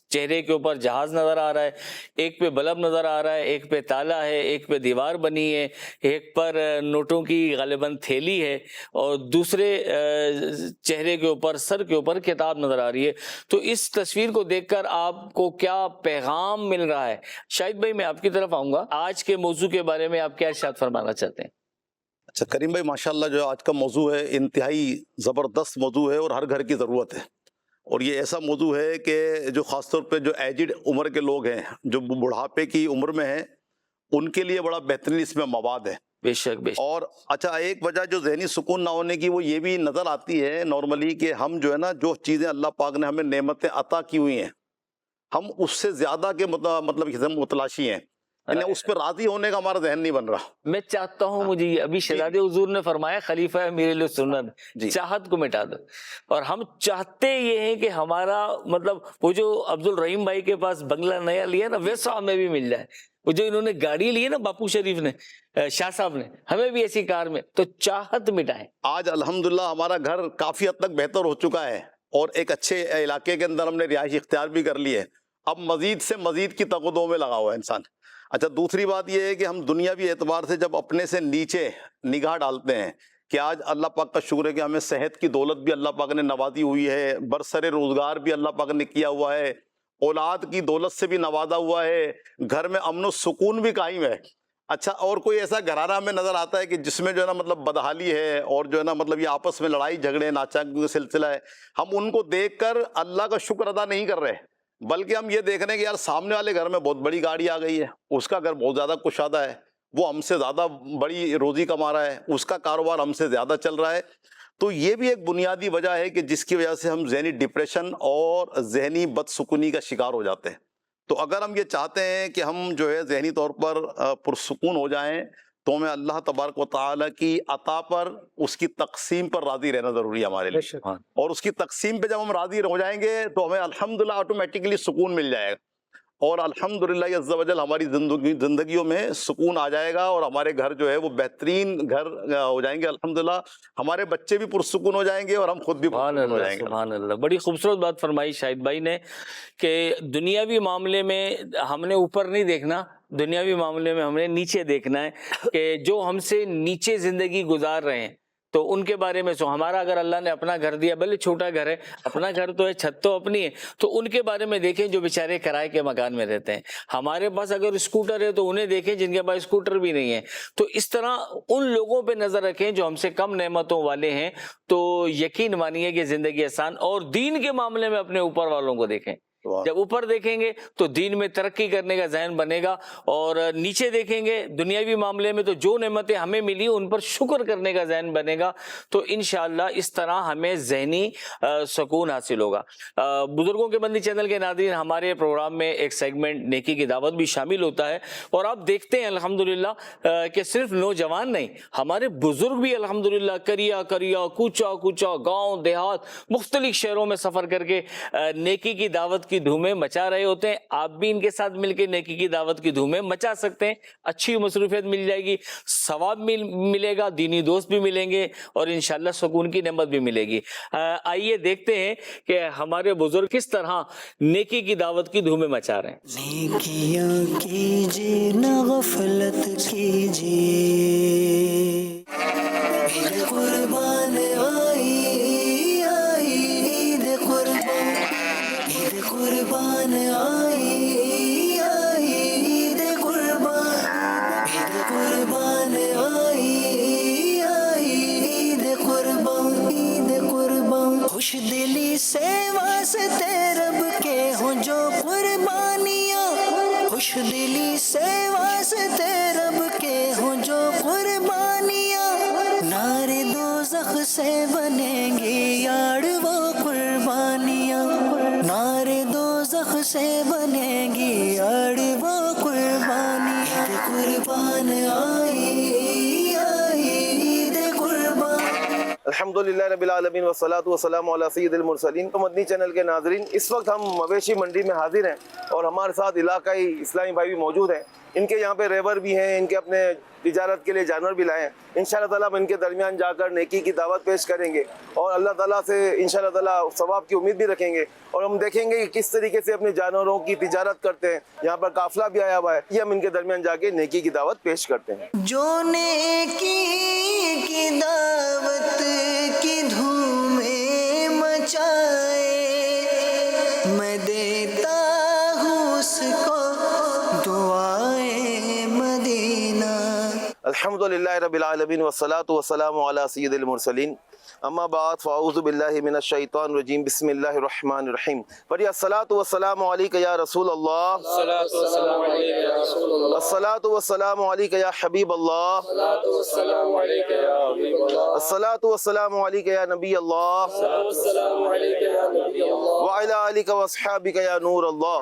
چہرے کے اوپر جہاز نظر آ رہا ہے، ایک پہ بلب نظر آ رہا ہے، ایک پہ تالا ہے، ایک پہ دیوار بنی ہے، ایک پر نوٹوں کی غالباً تھیلی ہے اور دوسرے چہرے کے اوپر، سر کے اوپر کتاب نظر آ رہی ہے۔ تو اس تصویر کو دیکھ کر آپ کو کیا پیغام مل رہا ہے؟ شاہد بھائی میں آپ کی طرف آؤں گا، آج کے موضوع کے بارے میں آپ کیا ارشاد فرمانا چاہتے ہیں؟ اچھا کریم بھائی، ماشاءاللہ جو آج کا موضوع ہے انتہائی زبردست موضوع ہے اور ہر گھر کی ضرورت ہے، اور یہ ایسا موضوع ہے کہ جو خاص طور پہ جو ایجڈ عمر کے لوگ ہیں، جو بڑھاپے کی عمر میں ہیں، ان کے لیے بڑا بہترین اس میں مواد ہے۔ بے شک بے شک۔ اور اچھا ایک وجہ جو ذہنی سکون نہ ہونے کی وہ یہ بھی نظر آتی ہے نارملی کہ ہم جو ہے نا، جو چیزیں اللہ پاک نے ہمیں نعمتیں عطا کی ہوئی ہیں، ہم اس سے زیادہ کے مطلب ہم متلاشی ہیں۔ یعنی اس پہ راضی ہونے کا ہمارا ذہن نہیں بن رہا. میں چاہتا ہوں مجھے یہ ابھی شہزادے حضور نے فرمایا خلیفہ امیر اہل سنت چاہت کو مٹا دو, اور ہم چاہتے یہ ہیں کہ ہمارا مطلب وہ جو عبد الرحیم بھائی کے پاس بنگلہ نیا لیا نا ویسا ہمیں بھی مل جائے, وہ جو انہوں نے گاڑی لی ہے نا باپو شریف نے شاہ صاحب نے, ہمیں بھی ایسی کار میں, تو چاہت مٹائیں. آج الحمدللہ ہمارا گھر کافی حد تک بہتر ہو چکا ہے اور ایک اچھے علاقے کے اندر ہم نے رہائش اختیار بھی کر لی ہے. اب مزید سے مزید کی تقدوں میں لگا ہوا ہے انسان. اچھا دوسری بات یہ ہے کہ ہم دنیاوی اعتبار سے جب اپنے سے نیچے نگاہ ڈالتے ہیں کہ آج اللہ پاک کا شکر ہے کہ ہمیں صحت کی دولت بھی اللہ پاک نے نوازی ہوئی ہے, برسر روزگار بھی اللہ پاک نے کیا ہوا ہے, اولاد کی دولت سے بھی نوازا ہوا ہے, گھر میں امن و سکون بھی قائم ہے. اچھا اور کوئی ایسا گھرانہ ہمیں نظر آتا ہے کہ جس میں جو ہے نا مطلب بدحالی ہے اور جو ہے نا مطلب یہ آپس میں لڑائی جھگڑے ناچاک کا سلسلہ ہے, ہم ان کو دیکھ کر اللہ کا شکر ادا نہیں کر رہے, بلکہ ہم یہ دیکھ رہے ہیں کہ یار سامنے والے گھر میں بہت بڑی گاڑی آ گئی ہے, اس کا گھر بہت زیادہ کشادہ ہے, وہ ہم سے زیادہ بڑی روزی کما رہا ہے, اس کا کاروبار ہم سے زیادہ چل رہا ہے. تو یہ بھی ایک بنیادی وجہ ہے کہ جس کی وجہ سے ہم ذہنی ڈپریشن اور ذہنی بدسکونی کا شکار ہو جاتے ہیں. تو اگر ہم یہ چاہتے ہیں کہ ہم جو ہے ذہنی طور پر پرسکون ہو جائیں تو ہمیں اللہ تبارک و تعالیٰ کی عطا پر, اس کی تقسیم پر راضی رہنا ضروری ہے ہمارے لیے. اور اس کی تقسیم پہ جب ہم راضی ہو جائیں گے تو ہمیں الحمدللہ آٹومیٹکلی سکون مل جائے گا, اور الحمدللہ عز و جل ہماری زندگیوں میں سکون آ جائے گا, اور ہمارے گھر جو ہے وہ بہترین گھر ہو جائیں گے. الحمدللہ ہمارے بچے بھی پرسکون ہو جائیں گے اور ہم خود بھی پرسکون ہو جائیں گے. سبحان اللہ, بڑی خوبصورت بات فرمائی شاہد بھائی نے کہ دنیاوی معاملے میں ہم نے اوپر نہیں دیکھنا, دنیاوی معاملے میں ہم نے نیچے دیکھنا ہے کہ جو ہم سے نیچے زندگی گزار رہے ہیں تو ان کے بارے میں سو. ہمارا اگر اللہ نے اپنا گھر دیا, بھلے چھوٹا گھر ہے, اپنا گھر تو ہے, چھت تو اپنی ہے, تو ان کے بارے میں دیکھیں جو بیچارے کرائے کے مکان میں رہتے ہیں. ہمارے پاس اگر اسکوٹر ہے تو انہیں دیکھیں جن کے پاس اسکوٹر بھی نہیں ہے. تو اس طرح ان لوگوں پہ نظر رکھیں جو ہم سے کم نعمتوں والے ہیں, تو یقین مانیے کہ زندگی آسان. اور دین کے معاملے میں اپنے اوپر والوں کو دیکھیں, جب اوپر دیکھیں گے تو دین میں ترقی کرنے کا ذہن بنے گا, اور نیچے دیکھیں گے دنیاوی معاملے میں تو جو نعمتیں ہمیں ملی ان پر شکر کرنے کا ذہن بنے گا. تو انشاءاللہ اس طرح ہمیں ذہنی سکون حاصل ہوگا. بزرگوں کے بندی چینل کے ناظرین, ہمارے پروگرام میں ایک سیگمنٹ نیکی کی دعوت بھی شامل ہوتا ہے, اور آپ دیکھتے ہیں الحمدللہ کہ صرف نوجوان نہیں, ہمارے بزرگ بھی الحمدللہ کریا کوچا کوچا گاؤں دیہات مختلف شہروں میں سفر کر کے نیکی کی دعوت کی دھومیں مچا رہے ہوتے ہیں. آپ بھی ان کے ساتھ مل کے نیکی کی دعوت کی دھومیں مچا سکتے ہیں. اچھی مصروفیت مل جائے گی, ثواب ملے گا, دینی دوست بھی ملیں گے, اور انشاءاللہ سکون کی نعمت بھی ملے گی. آئیے دیکھتے ہیں کہ ہمارے بزرگ کس طرح نیکی کی دعوت کی دھومیں مچا رہے ہیں. نیکیاں کیجیے نہ غفلت کیجیے, عید قربان آئی عید قربان, عید قربان آئی عید قربان, عید قربان آئی عید قربان, عید قربان. خوش دلی سے واسطے رب کے ہوں جو قربانیاں, خوش دلی سے واسطے رب کے ہوں جو قربانیاں, نارے دوزخ سے بنیں گی یار وہ قربانیاں, نارے دوزخ سے بنیں گی یار وہ قربانیاں. عید قربان آئی عید قربان. الحمدللہ رب العالمین والصلاة والسلام علی سید المرسلین. تو مدنی چینل کے ناظرین, اس وقت ہم مویشی منڈی میں حاضر ہیں اور ہمارے ساتھ علاقائی اسلامی بھائی بھی موجود ہیں. ان کے یہاں پہ ریور بھی ہیں, ان کے اپنے تجارت کے لیے جانور بھی لائے ہیں. انشاءاللہ تعالیٰ ہم ان کے درمیان جا کر نیکی کی دعوت پیش کریں گے اور اللہ تعالیٰ سے انشاءاللہ تعالیٰ ثواب کی امید بھی رکھیں گے, اور ہم دیکھیں گے کہ کس طریقے سے اپنے جانوروں کی تجارت کرتے ہیں. یہاں پر قافلہ بھی آیا ہوا ہے, یہ ہم ان کے درمیان جا کے نیکی کی دعوت پیش کرتے ہیں. جو نیکی کی دعوت کی دھومیں مچائے, میں دیتا ہوں اس کو دعائے مدینہ. الحمدللہ رب العالمین والصلاة والسلام علی سید المرسلین. اما بعد فاعوذ باللہ من الشیطان الرجیم بسم اللہ الرحمن الرحیم پڑھیے الصلاۃ والسلام علیک یا رسول اللہ الصلاۃ والسلام علیک یا حبیب اللہ الصلاۃ والسلام علیک یا نبی اللہ وعلی آلک واصحابک یا نور اللہ۔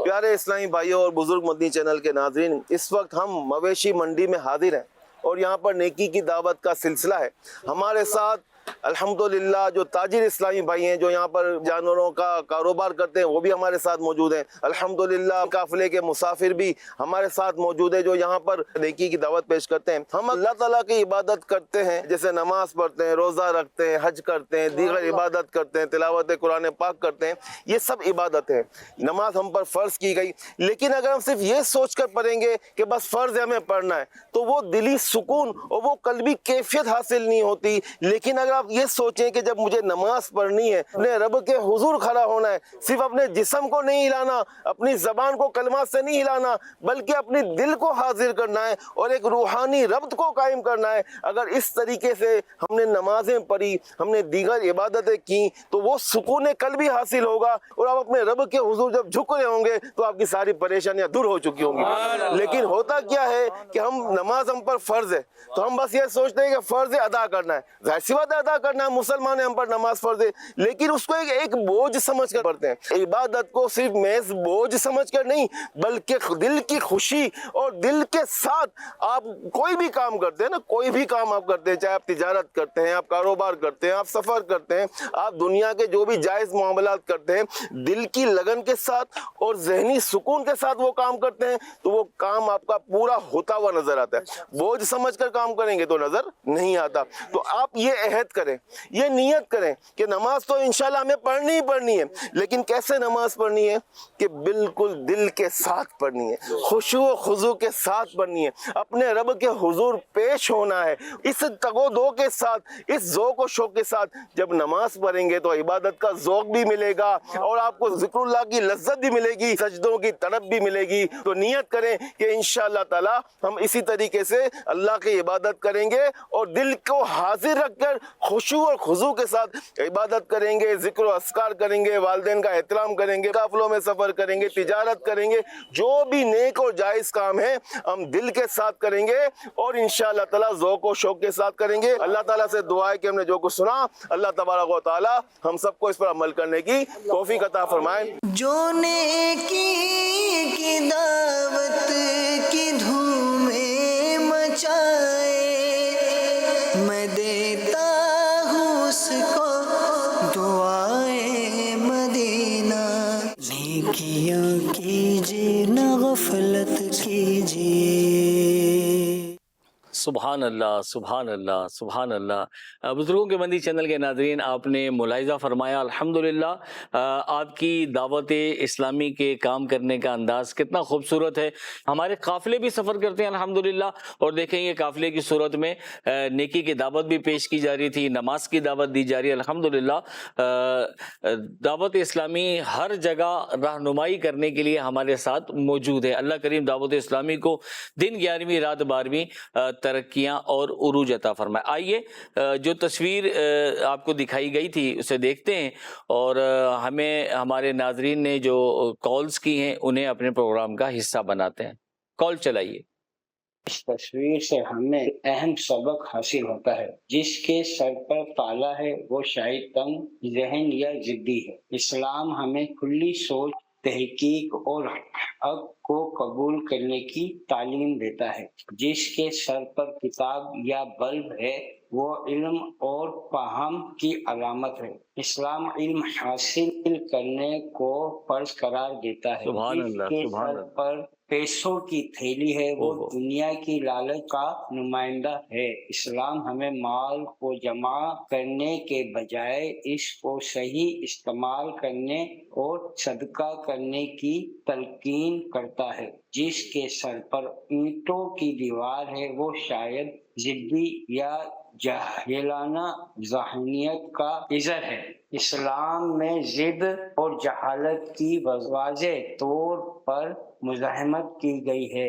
پیارے اسلامی بھائیوں اور بزرگ مدنی چینل کے ناظرین، اس وقت ہم مویشی منڈی میں حاضر ہیں اور یہاں پر نیکی کی دعوت کا سلسلہ ہے۔ ہمارے ساتھ الحمدللہ جو تاجر اسلامی بھائی ہیں جو یہاں پر جانوروں کا کاروبار کرتے ہیں وہ بھی ہمارے ساتھ موجود ہیں۔ الحمدللہ قافلے کے مسافر بھی ہمارے ساتھ موجود ہیں جو یہاں پر نیکی کی دعوت پیش کرتے ہیں۔ ہم اللہ تعالیٰ کی عبادت کرتے ہیں، جیسے نماز پڑھتے ہیں، روزہ رکھتے ہیں، حج کرتے ہیں، دیگر عبادت کرتے ہیں، تلاوت قرآن پاک کرتے ہیں، یہ سب عبادت ہے۔ نماز ہم پر فرض کی گئی، لیکن اگر ہم صرف یہ سوچ کر پڑھیں گے کہ بس فرض ہے ہمیں پڑھنا ہے تو وہ دلی سکون اور وہ قلبی کیفیت حاصل نہیں ہوتی۔ لیکن اگر آپ یہ سوچیں کہ جب مجھے نماز پڑھنی ہے، اپنے رب کے حضور کھڑا ہونا ہے، صرف اپنے جسم کو نہیں ہلانا، اپنی زبان کو کلمات سے نہیں ہلانا، بلکہ اپنی دل کو حاضر کرنا ہے اور ایک روحانی ربط کو قائم کرنا ہے، اگر اس طریقے سے ہم نے نمازیں پڑھی، ہم نے دیگر عبادتیں کی تو وہ سکون قلبی حاصل ہوگا اور آپ اپنے رب کے حضور جب جھک رہے ہوں گے تو آپ کی ساری پریشانیاں دور ہو چکی ہوں گی۔ لیکن ہوتا کیا ہے کہ نماز ہم پر فرض ہے تو ہم بس یہ سوچتے ہیں کہ فرض ادا کرنا ہے، ظاہر سی بات ہے ادا کرنا ہے، مسلمان ہیں، ہم پر نماز فرض ہے، لیکن اس کو ایک بوجھ سمجھ کر پڑھتے ہیں۔ عبادت کو صرف محض بوجھ سمجھ کر نہیں بلکہ دل کی خوشی اور دل کے ساتھ آپ کوئی بھی کام کرتے ہیں نا، کوئی بھی کام آپ کرتے ہیں، چاہے آپ تجارت کرتے ہیں، آپ کاروبار کرتے ہیں، آپ سفر کرتے ہیں، آپ دنیا کے جو بھی جائز معاملات کرتے ہیں، دل کی لگن کے ساتھ اور ذہنی سکون کے ساتھ وہ کام کرتے ہیں تو وہ کام آپ کا پورا ہوتا ہوا نظر آتا ہے۔ بوجھ سمجھ کر کام کریں گے تو نظر نہیں آتا۔ تو آپ یہ عہد کریں، یہ نیت کریں کہ نماز تو انشاءاللہ ہمیں پڑھنی ہی پڑھنی ہے، لیکن کیسے نماز پڑھنی ہے کہ بالکل دل کے ساتھ پڑھنی ہے، خشوع و خضوع کے ساتھ پڑھنی ہے، اپنے رب کے حضور پیش ہونا ہے، اس تگ و دو کے ساتھ، اس ذوق و شوق کے ساتھ۔ جب نماز پڑھیں گے تو عبادت کا ذوق بھی ملے گا اور آپ کو ذکر اللہ کی لذت بھی ملے گی، سجدوں کی طرف بھی ملے گی۔ تو نیت کریں کہ انشاءاللہ تعالی ہم اسی طریقے سے اللہ کی عبادت کریں گے اور دل کو حاضر رکھ کر خشوع اور خضوع کے ساتھ عبادت کریں گے، ذکر و اذکار کریں گے، والدین کا احترام کریں گے، قافلوں میں سفر کریں گے، تجارت کریں گے، جو بھی نیک اور جائز کام ہے ہم دل کے ساتھ کریں گے اور انشاءاللہ تعالی ذوق و شوق کے ساتھ کریں گے۔ اللہ تعالیٰ سے دعا ہے کہ ہم نے جو کچھ سنا اللہ تبارک و تعالی ہم سب کو اس پر عمل کرنے کی توفیق عطا فرمائے۔ جو نیکی کی دعوت کی دھومیں مچائے میں دیتا ہوں اس کو دعائے مدینہ۔ نیکیاں کیجیے نہ غفلت کیجیے۔ سبحان اللہ، سبحان اللہ، سبحان اللہ۔ بزرگوں کے مندی چینل کے ناظرین، آپ نے ملاحظہ فرمایا الحمدللہ آپ کی دعوت اسلامی کے کام کرنے کا انداز کتنا خوبصورت ہے۔ ہمارے قافلے بھی سفر کرتے ہیں الحمدللہ، اور دیکھیں یہ قافلے کی صورت میں نیکی کی دعوت بھی پیش کی جا رہی تھی، نماز کی دعوت دی جا رہی ہے الحمدللہ۔ دعوت اسلامی ہر جگہ رہنمائی کرنے کے لیے ہمارے ساتھ موجود ہے۔ اللہ کریم دعوت اسلامی کو دن 11ویں رات 12ویں ترقیاں اور عروج عطا فرمائے۔ آئیے جو تصویر آپ کو دکھائی گئی تھی اسے دیکھتے ہیں اور ہمیں ہمارے ناظرین نے جو کالز کی ہیں انہیں اپنے پروگرام کا حصہ بناتے ہیں۔ کال چلائیے۔ اس تصویر سے ہمیں اہم سبق حاصل ہوتا ہے، جس کے سر پر تالا ہے وہ شاید تنگ ذہن یا ضدی ہے۔ اسلام ہمیں کھلی سوچ، تحقیق اور حق کو قبول کرنے کی تعلیم دیتا ہے۔ جس کے سر پر کتاب یا بلب ہے وہ علم اور فہم کی علامت ہے۔ اسلام علم حاصل کرنے کو فرض قرار دیتا ہے۔ جس کے سر پر پیسوں کی تھیلی ہے وہ دنیا کی لالچ کا نمائندہ ہے۔ اسلام ہمیں مال کو جمع کرنے کے بجائے اس کو صحیح استعمال کرنے اور صدقہ کرنے کی تلقین کرتا ہے۔ جس کے سر پر اینٹوں کی دیوار ہے وہ شاید ضدی یا جاہلانہ ذہنیت کا اظہار ہے۔ اسلام میں ضد اور جہالت کی واضح طور پر مزاحمت کی گئی ہے۔